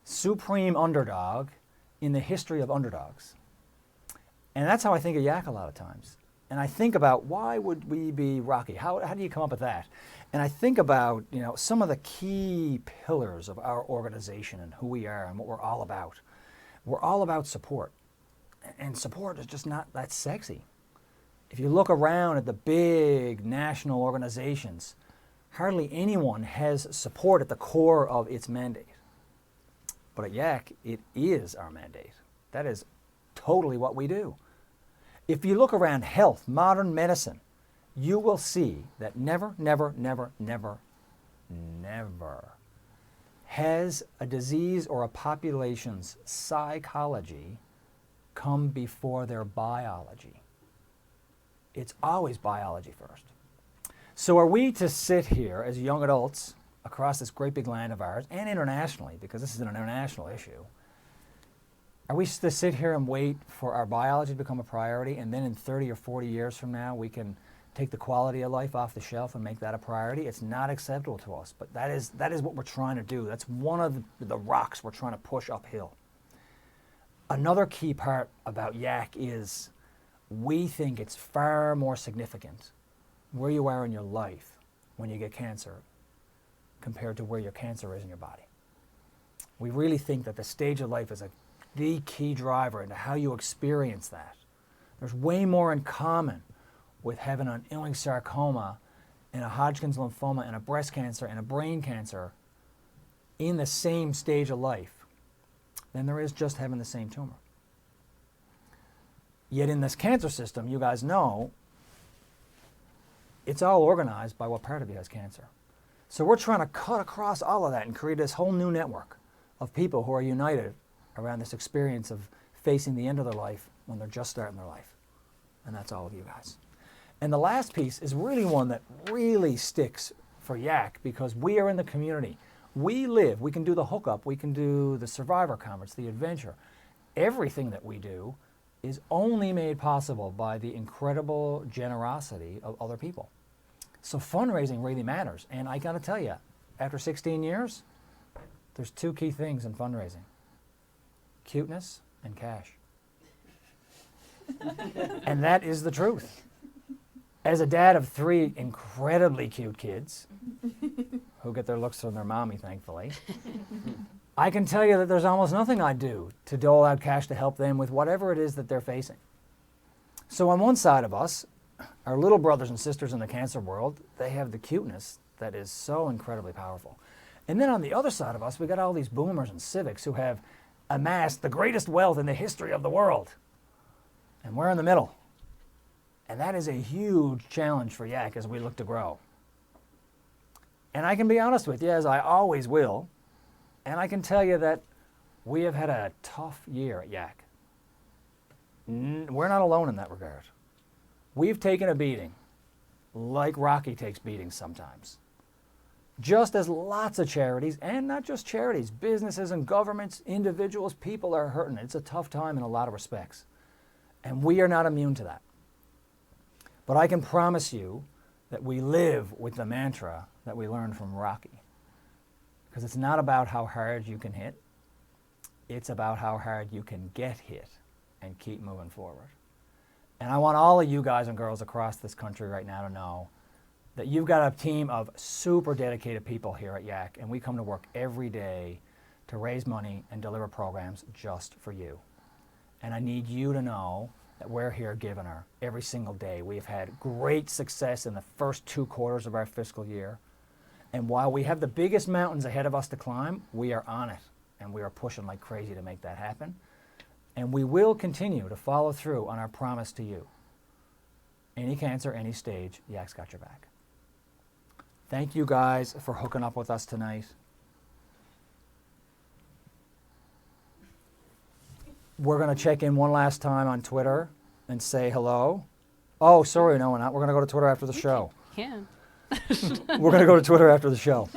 [SPEAKER 1] supreme underdog in the history of underdogs. And that's how I think of Yak a lot of times. And I think about, why would we be Rocky? How do you come up with that? And I think about, you know, some of the key pillars of our organization and who we are and what we're all about. We're all about support. And support is just not that sexy. If you look around at the big national organizations, hardly anyone has support at the core of its mandate. But at Yak, it is our mandate. That is totally what we do. If you look around health, modern medicine, you will see that never, never, never, never, never has a disease or a population's psychology come before their biology. It's always biology first. So are we to sit here as young adults across this great big land of ours, and internationally, because this is an international issue, are we to sit here and wait for our biology to become a priority, and then in 30 or 40 years from now we can take the quality of life off the shelf and make that a priority? It's not acceptable to us, but that is what we're trying to do. That's one of the rocks we're trying to push uphill. Another key part about Yak is we think it's far more significant where you are in your life when you get cancer compared to where your cancer is in your body. We really think that the stage of life is the key driver into how you experience that. There's way more in common with having an Ewing sarcoma and a Hodgkin's lymphoma and a breast cancer and a brain cancer in the same stage of life than there is just having the same tumor. Yet in this cancer system, you guys know, it's all organized by what part of you has cancer. So we're trying to cut across all of that and create this whole new network of people who are united around this experience of facing the end of their life when they're just starting their life. And that's all of you guys. And the last piece is really one that really sticks for Yak, because we are in the community. We can do the hookup, we can do the Survivor Conference, the adventure. Everything that we do is only made possible by the incredible generosity of other people. So fundraising really matters. And I gotta tell you, after 16 years, there's two key things in fundraising: cuteness and cash. And that is the truth. As a dad of 3 incredibly cute kids who get their looks from their mommy, thankfully, I can tell you that there's almost nothing I do to dole out cash to help them with whatever it is that they're facing. So on one side of us, our little brothers and sisters in the cancer world, they have the cuteness that is so incredibly powerful. And then on the other side of us, we got all these boomers and civics who have amassed the greatest wealth in the history of the world. And we're in the middle. And that is a huge challenge for Yak as we look to grow. And I can be honest with you, as I always will, and I can tell you that we have had a tough year at Yak. We're not alone in that regard. We've taken a beating, like Rocky takes beatings sometimes. just as lots of charities, and not just charities, businesses and governments, individuals, people are hurting. It's a tough time in a lot of respects. And we are not immune to that. But I can promise you that we live with the mantra that we learned from Rocky. Because it's not about how hard you can hit. It's about how hard you can get hit and keep moving forward. And I want all of you guys and girls across this country right now to know that you've got a team of super dedicated people here at Yak, and we come to work every day to raise money and deliver programs just for you. And I need you to know that we're here giving her every single day. We've had great success in the first 2 quarters of our fiscal year. And while we have the biggest mountains ahead of us to climb, we are on it, and we are pushing like crazy to make that happen. And we will continue to follow through on our promise to you. Any cancer, any stage, Yak's got your back. Thank you guys for hooking up with us tonight. We're going to check in one last time on Twitter and say hello. Oh, sorry, no, we're not. We're going to go to Twitter after the show.
[SPEAKER 2] Can.
[SPEAKER 1] We're going to go to Twitter after the show.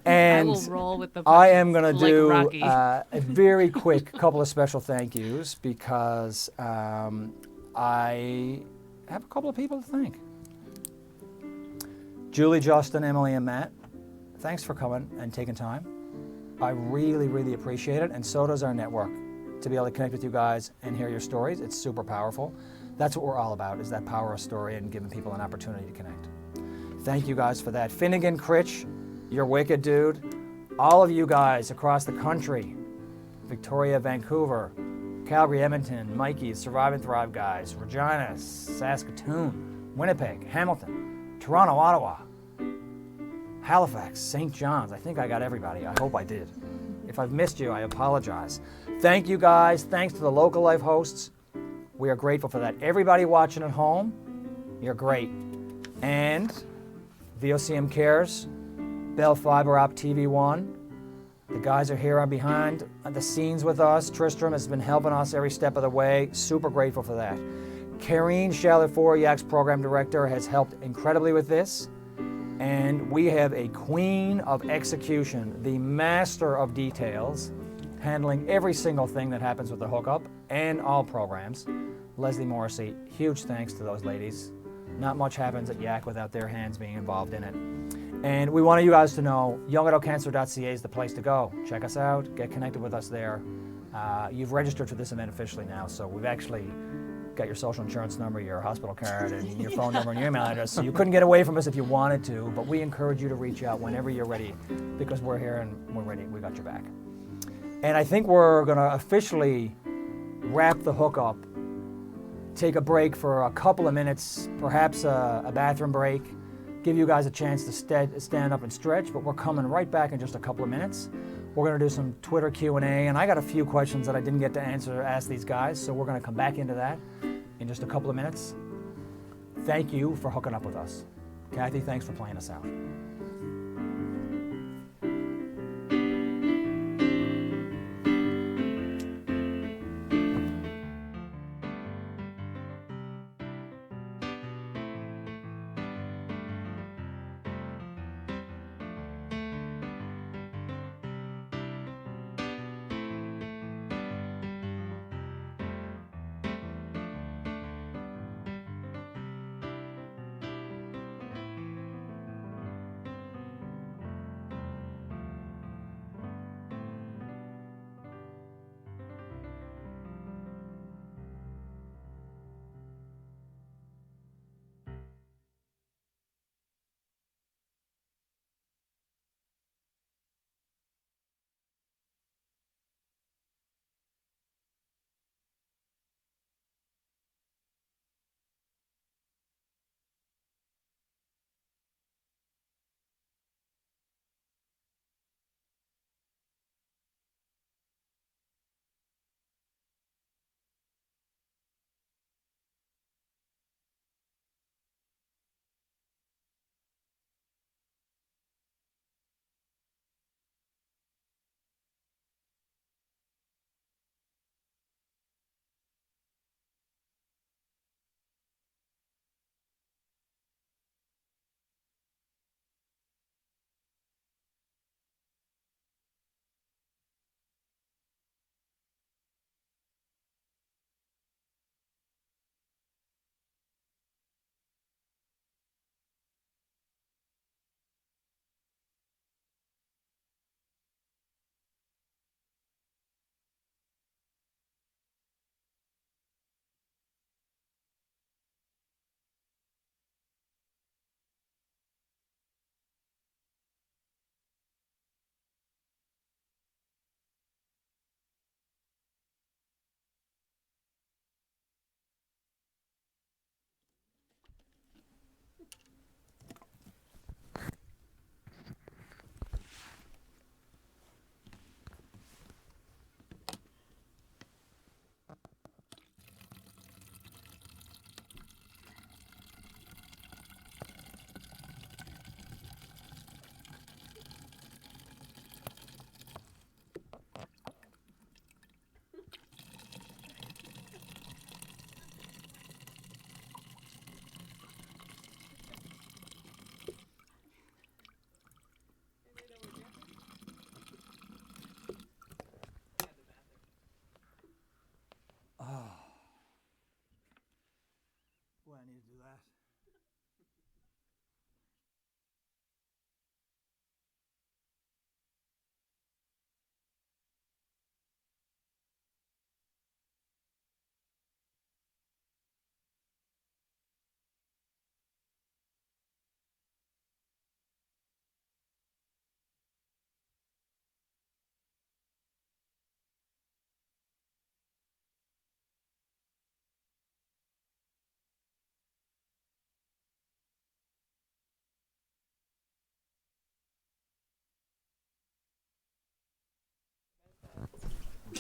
[SPEAKER 1] And
[SPEAKER 2] I will roll with the
[SPEAKER 1] I am going to
[SPEAKER 2] like
[SPEAKER 1] do
[SPEAKER 2] Rocky.
[SPEAKER 1] a very quick couple of special thank yous because I have a couple of people to thank. Julie, Justin, Emily, and Matt, thanks for coming and taking time. I really, really appreciate it, and so does our network. To be able to connect with you guys and hear your stories, it's super powerful. That's what we're all about, is that power of story and giving people an opportunity to connect. Thank you guys for that. Finnegan, Critch, you're wicked, dude. All of you guys across the country, Victoria, Vancouver, Calgary, Edmonton, Mikey, Survive and Thrive guys, Regina, Saskatoon, Winnipeg, Hamilton, Toronto, Ottawa, Halifax, St. John's. I think I got everybody. I hope I did. If I've missed you, I apologize. Thank you guys. Thanks to the Local Life hosts. We are grateful for that. Everybody watching at home, you're great. And VOCM Cares, Bell Fiber Op TV1. The guys are here on behind the scenes with us. Tristram has been helping us every step of the way. Super grateful for that. Karine Chalifort, Yak's program director, has helped incredibly with this. And we have a queen of execution, the master of details, handling every single thing that happens with the hookup and all programs. Leslie Morrissey, huge thanks to those ladies. Not much happens at Yak without their hands being involved in it. And we want you guys to know youngadultcancer.ca is the place to go. Check us out, get connected with us there. You've registered for this event officially now, so we've actually got your social insurance number, your hospital card, and your phone number and your email address. So you couldn't get away from us if you wanted to, but we encourage you to reach out whenever you're ready, because we're here and we're ready. We got your back. And I think we're going to officially wrap the hookup, take a break for a couple of minutes, perhaps a bathroom break, give you guys a chance to stand up and stretch, but we're coming right back in just a couple of minutes. We're going to do some Twitter Q&A, and I got a few questions that I didn't get to ask these guys, so we're going to come back into that in just a couple of minutes. Thank you for hooking up with us. Kathy, thanks for playing us out.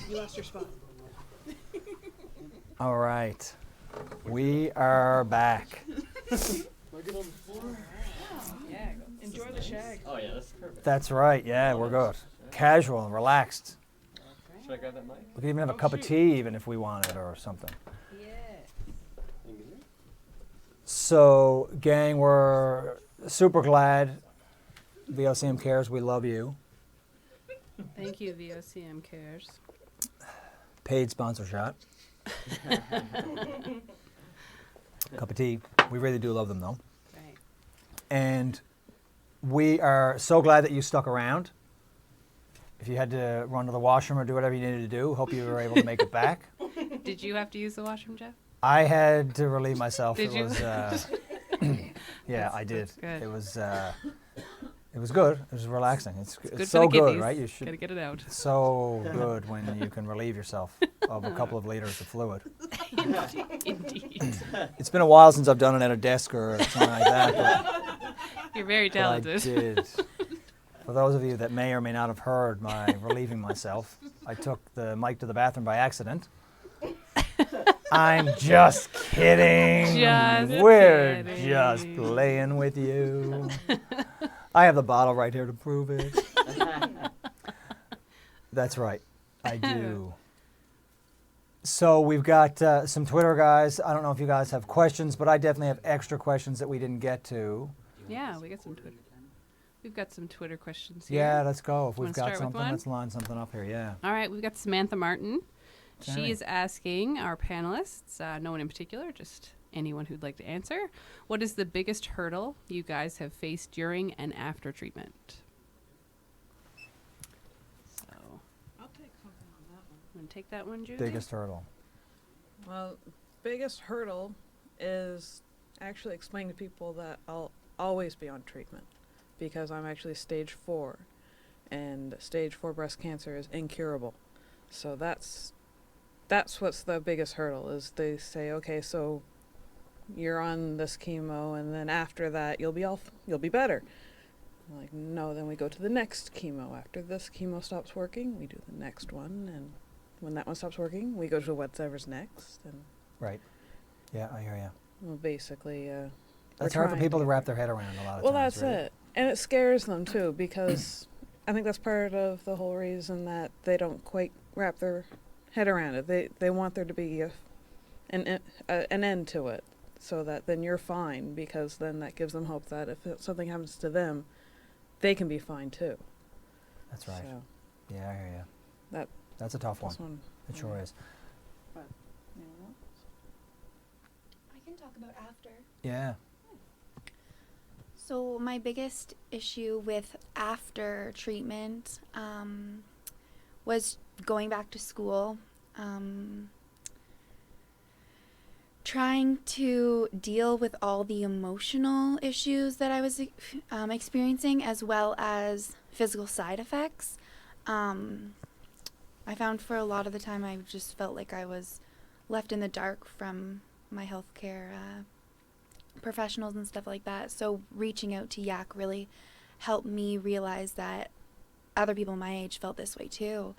[SPEAKER 9] You lost your spot.
[SPEAKER 1] All right. We are back.
[SPEAKER 9] Yeah, enjoy the shag.
[SPEAKER 4] Oh yeah, that's perfect.
[SPEAKER 1] That's right. Yeah, we're good. Casual, relaxed.
[SPEAKER 4] Should I grab that mic?
[SPEAKER 1] We could even have a cup of tea even if we wanted or something. So, gang, we're super glad VOCM cares. We love you.
[SPEAKER 2] Thank you, VOCM Cares.
[SPEAKER 1] Paid sponsor shot. Cup of tea. We really do love them, though.
[SPEAKER 2] Right.
[SPEAKER 1] And we are so glad that you stuck around. If you had to run to the washroom or do whatever you needed to do, hope you were able to make it back.
[SPEAKER 2] Did you have to use the washroom, Jeff?
[SPEAKER 1] I had to relieve myself.
[SPEAKER 2] Did you?
[SPEAKER 1] Yeah, I did.
[SPEAKER 2] That's good.
[SPEAKER 1] It was good. It was relaxing. It's
[SPEAKER 2] Good
[SPEAKER 1] so
[SPEAKER 2] for the
[SPEAKER 1] good,
[SPEAKER 2] kidneys.
[SPEAKER 1] right? You
[SPEAKER 2] Gotta
[SPEAKER 1] should.
[SPEAKER 2] get it out.
[SPEAKER 1] It's so good when you can relieve yourself of a couple of liters of fluid.
[SPEAKER 2] Indeed.
[SPEAKER 1] It's been a while since I've done it at a desk or something like that.
[SPEAKER 2] You're very
[SPEAKER 1] But I
[SPEAKER 2] talented.
[SPEAKER 1] did. For those of you that may or may not have heard my relieving myself, I took the mic to the bathroom by accident. I'm just kidding.
[SPEAKER 2] Just
[SPEAKER 1] We're
[SPEAKER 2] kidding.
[SPEAKER 1] just playing with you. I have the bottle right here to prove it. That's right. I do. So we've got some Twitter guys. I don't know if you guys have questions, but I definitely have extra questions that we didn't get to.
[SPEAKER 2] Yeah, we got some Twitter. We've got some Twitter questions here.
[SPEAKER 1] Yeah, let's go. If we've
[SPEAKER 2] Wanna
[SPEAKER 1] got
[SPEAKER 2] start with
[SPEAKER 1] something,
[SPEAKER 2] one?
[SPEAKER 1] let's line something up here. Yeah.
[SPEAKER 2] All right, we've got Samantha Martin.
[SPEAKER 1] Sammy.
[SPEAKER 2] She is asking our panelists, no one in particular, just anyone who'd like to answer, what is the biggest hurdle you guys have faced during and after treatment? So,
[SPEAKER 9] I'll take something on that one.
[SPEAKER 2] want to take that one, Julie?
[SPEAKER 1] Biggest hurdle.
[SPEAKER 3] Well, biggest hurdle is actually explaining to people that I'll always be on treatment because I'm actually stage 4, and stage 4 breast cancer is incurable. So that's what's the biggest hurdle, is they say, okay, so you're on this chemo and then after that you'll be better. I'm like, no, then we go to the next chemo. After this chemo stops working, we do the next one, and when that one stops working, we go to whatever's next. And
[SPEAKER 1] Right. Yeah, I hear you.
[SPEAKER 3] well, basically,
[SPEAKER 1] That's
[SPEAKER 3] we're
[SPEAKER 1] hard for
[SPEAKER 3] trying
[SPEAKER 1] people to
[SPEAKER 3] get
[SPEAKER 1] wrap
[SPEAKER 3] there.
[SPEAKER 1] their head around a lot of
[SPEAKER 3] Well,
[SPEAKER 1] times.
[SPEAKER 3] that's
[SPEAKER 1] really.
[SPEAKER 3] it. And it scares them too, because I think that's part of the whole reason that they don't quite wrap their head around it. They want there to be an end to it, so that then you're fine, because then that gives them hope that if something happens to them, they can be fine too.
[SPEAKER 1] That's right.
[SPEAKER 3] So
[SPEAKER 1] Yeah, I hear you.
[SPEAKER 3] That-
[SPEAKER 1] That's a tough one.
[SPEAKER 3] this one.
[SPEAKER 1] It sure is.
[SPEAKER 10] I can talk about after.
[SPEAKER 1] Yeah.
[SPEAKER 7] So my biggest issue with after treatment was going back to school, trying to deal with all the emotional issues that I was experiencing, as well as physical side effects. I found for a lot of the time I just felt like I was left in the dark from my healthcare professionals and stuff like that. So reaching out to Yak really helped me realize that other people my age felt this way too,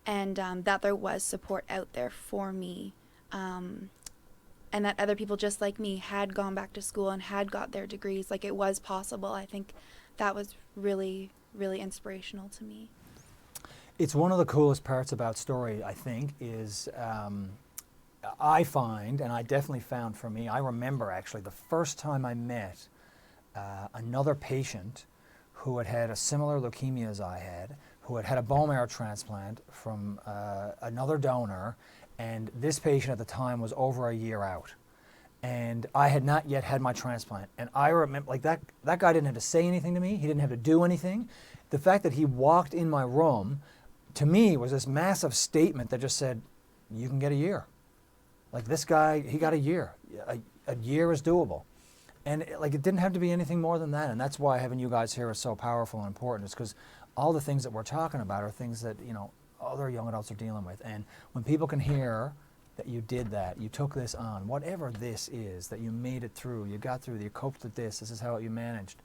[SPEAKER 7] and that there was support out there for me, and that other people just like me had gone back to school and had got their degrees. Like, it was possible. I think that was really, really inspirational to me.
[SPEAKER 1] It's one of the coolest parts about Story, I think, is I find, and I definitely found for me, I remember actually the first time I met another patient who had had a similar leukemia as I had, who had had a bone marrow transplant from another donor, and this patient at the time was over a year out. And I had not yet had my transplant. And I remember, like, that guy didn't have to say anything to me. He didn't have to do anything. The fact that he walked in my room, to me, was this massive statement that just said, you can get a year. Like, this guy, he got a year. A year is doable. And it didn't have to be anything more than that. And that's why having you guys here is so powerful and important, is because all the things that we're talking about are things that, other young adults are dealing with. And when people can hear that you did that, you took this on, whatever this is, that you made it through, you got through, you coped with this is how you managed,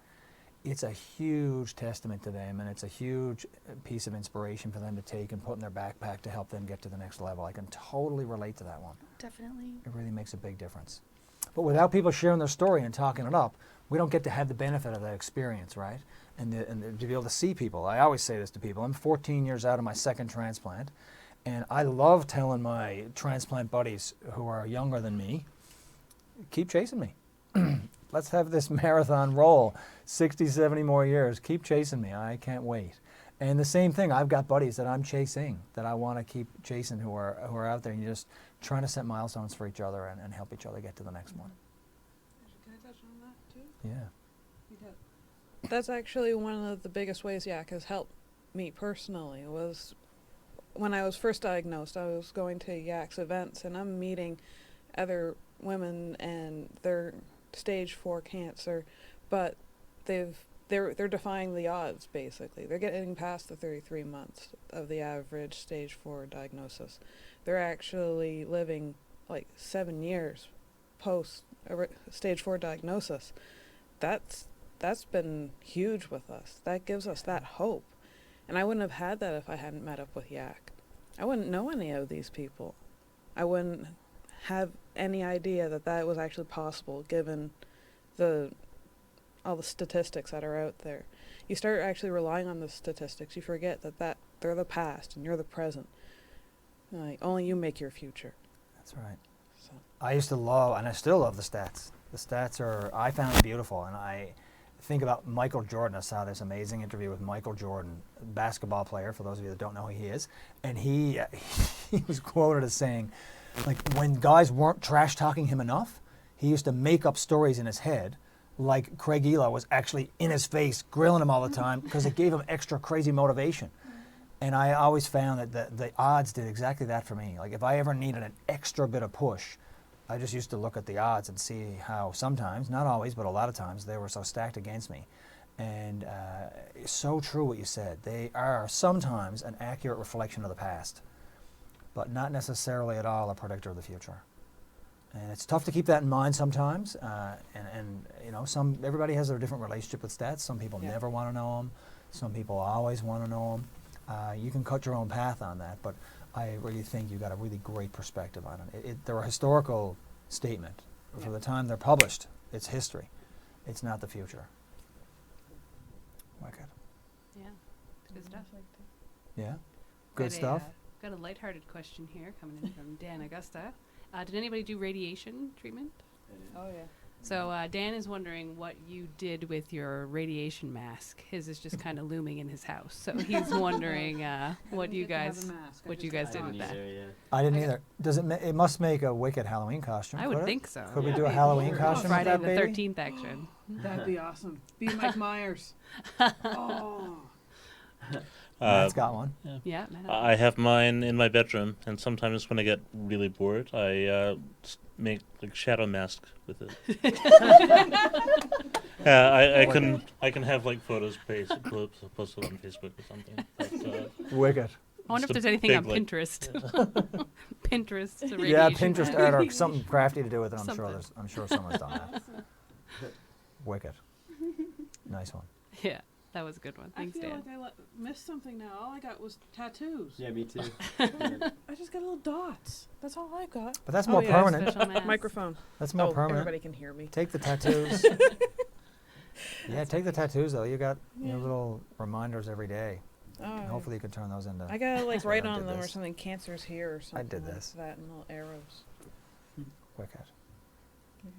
[SPEAKER 1] it's a huge testament to them, and it's a huge piece of inspiration for them to take and put in their backpack to help them get to the next level. I can totally relate to that one.
[SPEAKER 7] Definitely.
[SPEAKER 1] It really makes a big difference. But without people sharing their story and talking it up, we don't get to have the benefit of that experience, right? And to be able to see people. I always say this to people. I'm 14 years out of my second transplant, and I love telling my transplant buddies who are younger than me, keep chasing me. Let's have this marathon roll, 60, 70 more years. Keep chasing me. I can't wait. And the same thing, I've got buddies that I'm chasing, that I want to keep chasing, who are out there, and you're just trying to set milestones for each other and help each other get to the next one.
[SPEAKER 9] Can I touch on that too?
[SPEAKER 1] Yeah.
[SPEAKER 3] That's actually one of the biggest ways Yak has helped me personally. Was when I was first diagnosed, I was going to Yak's events, and I'm meeting other women and they're stage 4 cancer, but they're defying the odds. Basically, they're getting past the 33 months of the average stage 4 diagnosis. They're actually living like 7 years post stage 4 diagnosis. That's been huge with us. That gives us that hope, and I wouldn't have had that if I hadn't met up with Yak. I wouldn't know any of these people. I wouldn't have any idea that that was actually possible, given all the statistics that are out there. You start actually relying on the statistics, you forget that they're the past and you're the present. Like, only you make your future.
[SPEAKER 1] That's right.
[SPEAKER 3] So.
[SPEAKER 1] I used to love, and I still love the stats. The stats I found them beautiful, and I think about Michael Jordan. I saw this amazing interview with Michael Jordan, basketball player, for those of you that don't know who he is, and he was quoted as saying, like, when guys weren't trash talking him enough, he used to make up stories in his head, like Craig Elo was actually in his face, grilling him all the time, because it gave him extra crazy motivation. And I always found that the odds did exactly that for me. Like, if I ever needed an extra bit of push, I just used to look at the odds and see how sometimes, not always, but a lot of times, they were so stacked against me. And it's so true what you said. They are sometimes an accurate reflection of the past, but not necessarily at all a predictor of the future. And it's tough to keep that in mind sometimes. And you know, everybody has their different relationship with stats. Some people never want to know them. Some people always want to know them. You can cut your own path on that, but I really think you've got a really great perspective on it. They're a historical statement. For the time they're published, it's history. It's not the future. Wicked.
[SPEAKER 2] Yeah, good stuff.
[SPEAKER 1] Yeah? Good
[SPEAKER 2] Got
[SPEAKER 1] stuff?
[SPEAKER 2] Got a lighthearted question here coming in from Dan Augusta. Did anybody do radiation treatment?
[SPEAKER 3] Oh yeah.
[SPEAKER 2] So Dan is wondering what you did with your radiation mask. His is just kind of looming in his house, so he's wondering what you guys did with that.
[SPEAKER 1] I didn't either. Does it? It must make a wicked Halloween costume.
[SPEAKER 2] I would think so.
[SPEAKER 1] Could we do a Halloween costume?
[SPEAKER 2] Friday
[SPEAKER 1] with
[SPEAKER 2] the
[SPEAKER 1] that baby?
[SPEAKER 2] 13th action.
[SPEAKER 9] That'd be awesome. Be Mike Myers. Oh.
[SPEAKER 1] Matt's got one.
[SPEAKER 2] Yeah. Matt.
[SPEAKER 8] I have mine in my bedroom, and sometimes when I get really bored, I make like shadow mask with it. I can have like photos posted on Facebook or something. But,
[SPEAKER 1] Wicked.
[SPEAKER 2] I wonder if
[SPEAKER 8] just
[SPEAKER 2] there's
[SPEAKER 8] a
[SPEAKER 2] anything on
[SPEAKER 8] big,
[SPEAKER 2] Pinterest. Pinterest.
[SPEAKER 1] Yeah,
[SPEAKER 2] radiation
[SPEAKER 1] Pinterest
[SPEAKER 2] mask.
[SPEAKER 1] art or something crafty to do with it.
[SPEAKER 2] Something.
[SPEAKER 1] I'm sure someone's done that. Wicked. Nice one.
[SPEAKER 2] Yeah, that was a good one. Thanks,
[SPEAKER 9] I feel
[SPEAKER 2] Dan.
[SPEAKER 9] like I missed something now. All I got was tattoos.
[SPEAKER 4] Yeah, me too.
[SPEAKER 9] I just got little dots. That's all I got.
[SPEAKER 1] But that's more permanent.
[SPEAKER 2] Special mask.
[SPEAKER 3] Microphone.
[SPEAKER 1] That's more permanent.
[SPEAKER 3] Everybody can hear me.
[SPEAKER 1] Take the tattoos. Yeah, take the tattoos though. You got little reminders every day.
[SPEAKER 3] Oh,
[SPEAKER 1] And hopefully you can turn those into.
[SPEAKER 3] I gotta like write
[SPEAKER 1] I
[SPEAKER 3] on
[SPEAKER 1] did
[SPEAKER 3] them or
[SPEAKER 1] this.
[SPEAKER 3] something. Cancer's here or something.
[SPEAKER 1] did
[SPEAKER 3] like
[SPEAKER 1] this.
[SPEAKER 3] that and little arrows.
[SPEAKER 1] Wicked.
[SPEAKER 2] Do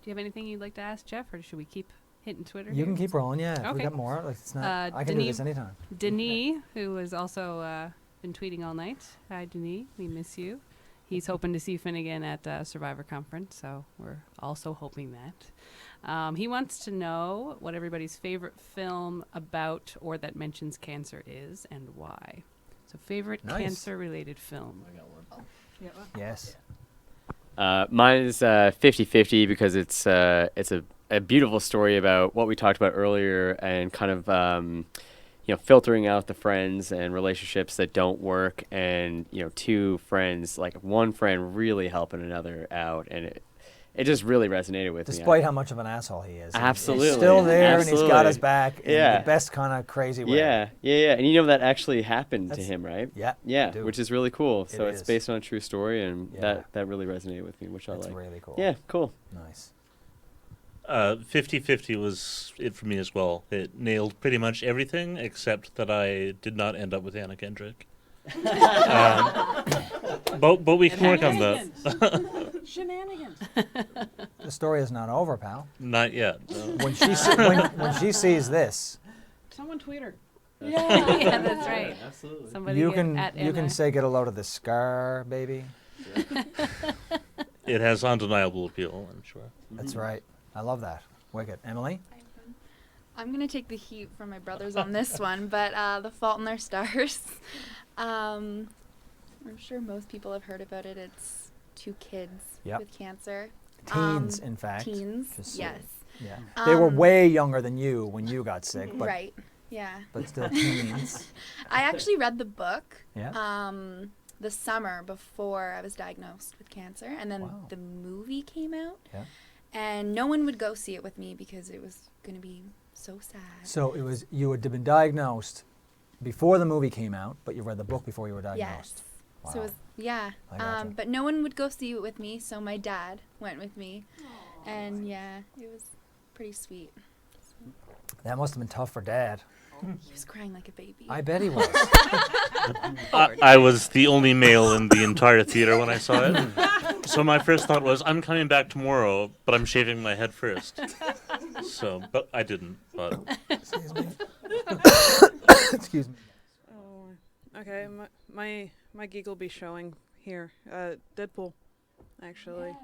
[SPEAKER 2] you have anything you'd like to ask Jeff, or should we keep hitting Twitter?
[SPEAKER 1] You
[SPEAKER 2] here?
[SPEAKER 1] can keep rolling, yeah. If we
[SPEAKER 2] Okay.
[SPEAKER 1] got more, like it's not. I can do
[SPEAKER 2] Denis-
[SPEAKER 1] this anytime.
[SPEAKER 2] Denis, who has also been tweeting all night. Hi, Denis. We miss you. He's hoping to see Finnegan at Survivor Conference, so we're also hoping that. He wants to know what everybody's favorite film about or that mentions cancer is and why. So, favorite
[SPEAKER 1] Nice.
[SPEAKER 2] cancer-related film.
[SPEAKER 9] Yeah.
[SPEAKER 1] Yes.
[SPEAKER 4] Mine is 50-50 because it's a beautiful story about what we talked about earlier and kind of filtering out the friends and relationships that don't work, and two friends, like one friend really helping another out, and it just really resonated with me.
[SPEAKER 1] Despite how much of an asshole he is.
[SPEAKER 4] Absolutely.
[SPEAKER 1] He's still there, and he's got
[SPEAKER 4] Absolutely.
[SPEAKER 1] his back in
[SPEAKER 4] Yeah.
[SPEAKER 1] the best kind of crazy way.
[SPEAKER 4] Yeah. And you know that actually happened to
[SPEAKER 1] That's-
[SPEAKER 4] him, right?
[SPEAKER 1] Yeah,
[SPEAKER 4] Yeah,
[SPEAKER 1] I do.
[SPEAKER 4] which is really cool. So
[SPEAKER 1] It
[SPEAKER 4] it's
[SPEAKER 1] is.
[SPEAKER 4] based on a true story, and
[SPEAKER 1] Yeah.
[SPEAKER 4] that really resonated with me, which I
[SPEAKER 1] That's
[SPEAKER 4] like.
[SPEAKER 1] really cool.
[SPEAKER 4] Yeah, cool.
[SPEAKER 1] Nice.
[SPEAKER 8] 50-50 was it for me as well. It nailed pretty much everything except that I did not end up with Anna Kendrick. But we can work on that.
[SPEAKER 9] Shenanigans.
[SPEAKER 1] The story is not over, pal.
[SPEAKER 8] Not yet. No.
[SPEAKER 1] When she sees this,
[SPEAKER 9] Someone tweet her.
[SPEAKER 2] Yeah, that's right.
[SPEAKER 4] Absolutely.
[SPEAKER 2] Somebody
[SPEAKER 1] you
[SPEAKER 2] get
[SPEAKER 1] can
[SPEAKER 2] at
[SPEAKER 1] you can
[SPEAKER 2] Anna.
[SPEAKER 1] say get a load of this scar, baby.
[SPEAKER 8] It has undeniable appeal, I'm sure.
[SPEAKER 1] That's right. I love that. Wicked. Emily?
[SPEAKER 10] I'm gonna take the heat from my brothers on this one, but The Fault in Our Stars. I'm sure most people have heard about it. It's 2 kids
[SPEAKER 1] Yep.
[SPEAKER 10] with cancer.
[SPEAKER 1] Teens, in fact.
[SPEAKER 10] Teens,
[SPEAKER 1] Just so-
[SPEAKER 10] yes.
[SPEAKER 1] Yeah. They were way younger than you when you got sick, but
[SPEAKER 10] Right. Yeah.
[SPEAKER 1] but still teens.
[SPEAKER 10] I actually read the book
[SPEAKER 1] Yeah.
[SPEAKER 10] the summer before I was diagnosed with cancer, and then
[SPEAKER 1] Wow.
[SPEAKER 10] the movie came out.
[SPEAKER 1] Yeah.
[SPEAKER 10] And no one would go see it with me because it was going to be so sad.
[SPEAKER 1] So it was you had been diagnosed before the movie came out, but you read the book before you were diagnosed.
[SPEAKER 10] Yes. So it was, yeah.
[SPEAKER 1] I gotcha.
[SPEAKER 10] But no one would go see it with me, so my dad went with me. And yeah, it was pretty sweet.
[SPEAKER 1] That must have been tough for Dad.
[SPEAKER 10] He was crying like a baby.
[SPEAKER 1] I bet he was.
[SPEAKER 8] I was the only male in the entire theater when I saw it. So my first thought was, I'm coming back tomorrow, but I'm shaving my head first. So, but I didn't. But
[SPEAKER 1] Excuse me. Excuse me.
[SPEAKER 3] Oh, okay. My geek will be showing here. Deadpool, actually.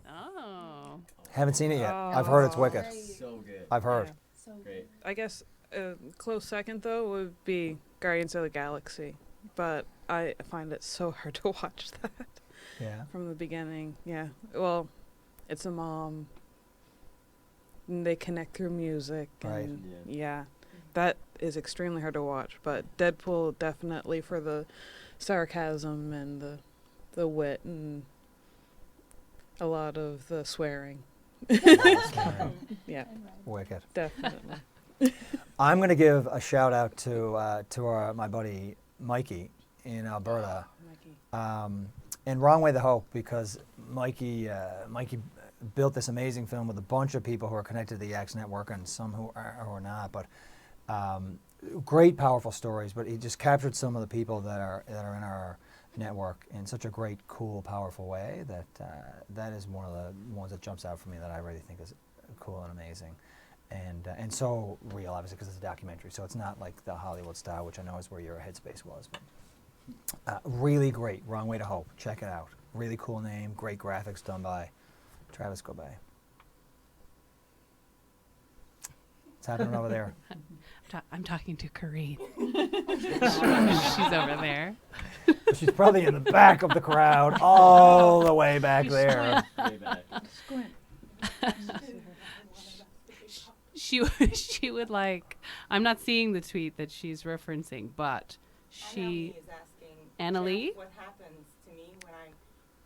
[SPEAKER 2] Oh.
[SPEAKER 1] Haven't seen it yet. I've heard it's wicked.
[SPEAKER 4] So good.
[SPEAKER 1] I've heard.
[SPEAKER 3] Yeah.
[SPEAKER 10] So
[SPEAKER 4] Great.
[SPEAKER 3] I guess a close second though would be Guardians of the Galaxy, but I find it so hard to watch that
[SPEAKER 1] Yeah.
[SPEAKER 3] from the beginning. Yeah. Well, it's a mom. And they connect through music.
[SPEAKER 1] Right.
[SPEAKER 3] And yeah. That is extremely hard to watch, but Deadpool definitely for the sarcasm and the wit and a lot of the swearing. Yeah,
[SPEAKER 1] Wicked.
[SPEAKER 3] definitely.
[SPEAKER 1] I'm going to give a shout out to my buddy Mikey in Alberta. And Wrong Way to Hope, because Mikey built this amazing film with a bunch of people who are connected to the Yaks Network and some who are not. But great, powerful stories. But he just captured some of the people that are in our network in such a great, cool, powerful way that that is one of the ones that jumps out for me that I really think is cool and amazing. And so real, obviously, because it's a documentary. So it's not like the Hollywood style, which I know is where your headspace was. But really great, Wrong Way to Hope. Check it out. Really cool name, great graphics done by Travis Gobay. What's happening over there?
[SPEAKER 2] I'm talking to Corrine. She's over there.
[SPEAKER 1] She's probably in the back of the crowd, all the way back there.
[SPEAKER 2] She would like. I'm not seeing the tweet that she's referencing, but she.
[SPEAKER 11] is asking
[SPEAKER 2] Annalie?
[SPEAKER 11] Jeff, what happens to me when I'm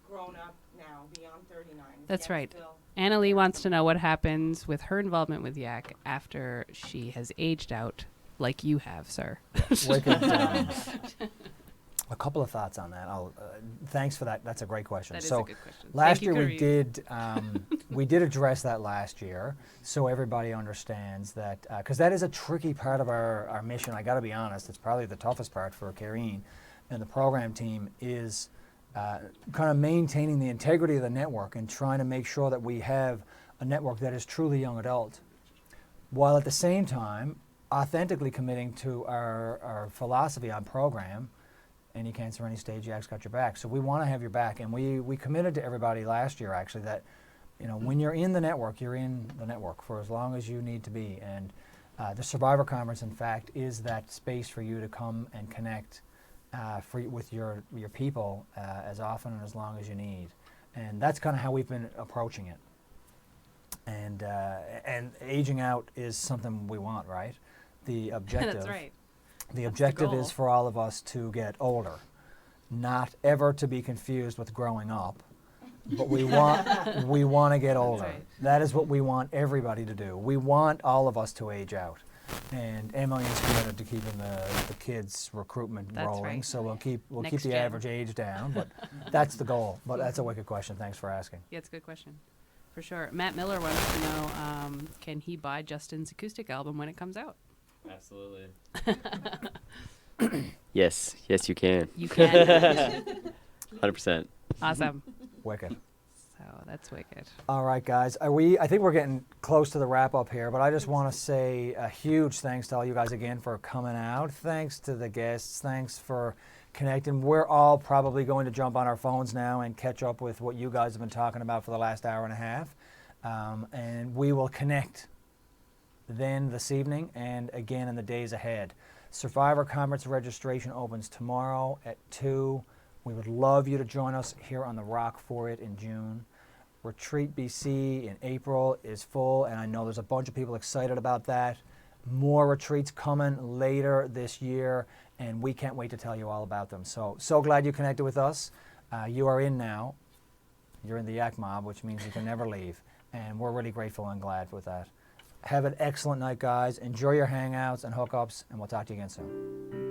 [SPEAKER 11] grown up now, beyond 39? Is
[SPEAKER 2] That's
[SPEAKER 11] Jeff
[SPEAKER 2] right.
[SPEAKER 11] still-
[SPEAKER 2] Annalie wants to know what happens with her involvement with Yak after she has aged out, like you have, sir.
[SPEAKER 1] Wicked, a couple of thoughts on that. Thanks for that. That's a great question.
[SPEAKER 2] That is
[SPEAKER 1] so
[SPEAKER 2] a good question.
[SPEAKER 1] last
[SPEAKER 2] Thank you,
[SPEAKER 1] year we
[SPEAKER 2] Corrine.
[SPEAKER 1] did we did address that last year, so everybody understands that because that is a tricky part of our mission. I got to be honest; it's probably the toughest part for Karine and the program team is kind of maintaining the integrity of the network and trying to make sure that we have a network that is truly young adult, while at the same time authentically committing to our philosophy on program. Any cancer, any stage, Yak's got your back. So we want to have your back, and we committed to everybody last year actually that, when you're in the network, you're in the network for as long as you need to be. And the Survivor Conference, in fact, is that space for you to come and connect with your people as often and as long as you need. And that's kind of how we've been approaching it. And aging out is something we want, right? The objective.
[SPEAKER 2] That's right.
[SPEAKER 1] The
[SPEAKER 2] That's
[SPEAKER 1] objective
[SPEAKER 2] the
[SPEAKER 1] is
[SPEAKER 2] goal.
[SPEAKER 1] for all of us to get older, not ever to be confused with growing up. but we want to get older.
[SPEAKER 2] right.
[SPEAKER 1] That is what we want everybody to do. We want all of us to age out. And Emmeline's committed to keeping the kids' recruitment
[SPEAKER 2] That's
[SPEAKER 1] rolling,
[SPEAKER 2] right.
[SPEAKER 1] so we'll keep
[SPEAKER 2] Next
[SPEAKER 1] the
[SPEAKER 2] gen.
[SPEAKER 1] average age down. But that's the goal. But that's a wicked question. Thanks for asking.
[SPEAKER 2] Yeah, it's a good question. For sure. Matt Miller wants to know, can he buy Justin's acoustic album when it comes out?
[SPEAKER 4] Absolutely. Yes, you can.
[SPEAKER 2] You can.
[SPEAKER 4] 100%.
[SPEAKER 2] Awesome.
[SPEAKER 1] Wicked.
[SPEAKER 2] So that's wicked.
[SPEAKER 1] All right, guys. I think we're getting close to the wrap up here, but I just want to say a huge thanks to all you guys again for coming out. Thanks to the guests. Thanks for connecting. We're all probably going to jump on our phones now and catch up with what you guys have been talking about for the last hour and a half. And we will connect then this evening and again in the days ahead. Survivor Conference registration opens tomorrow at 2. We would love you to join us here on the Rock for it in June. Retreat BC in April is full, and I know there's a bunch of people excited about that. More retreats coming later this year, and we can't wait to tell you all about them. So glad you connected with us. You are in now. You're in the Yak Mob, which means you can never leave, and we're really grateful and glad with that. Have an excellent night, guys. Enjoy your hangouts and hookups, and we'll talk to you again soon.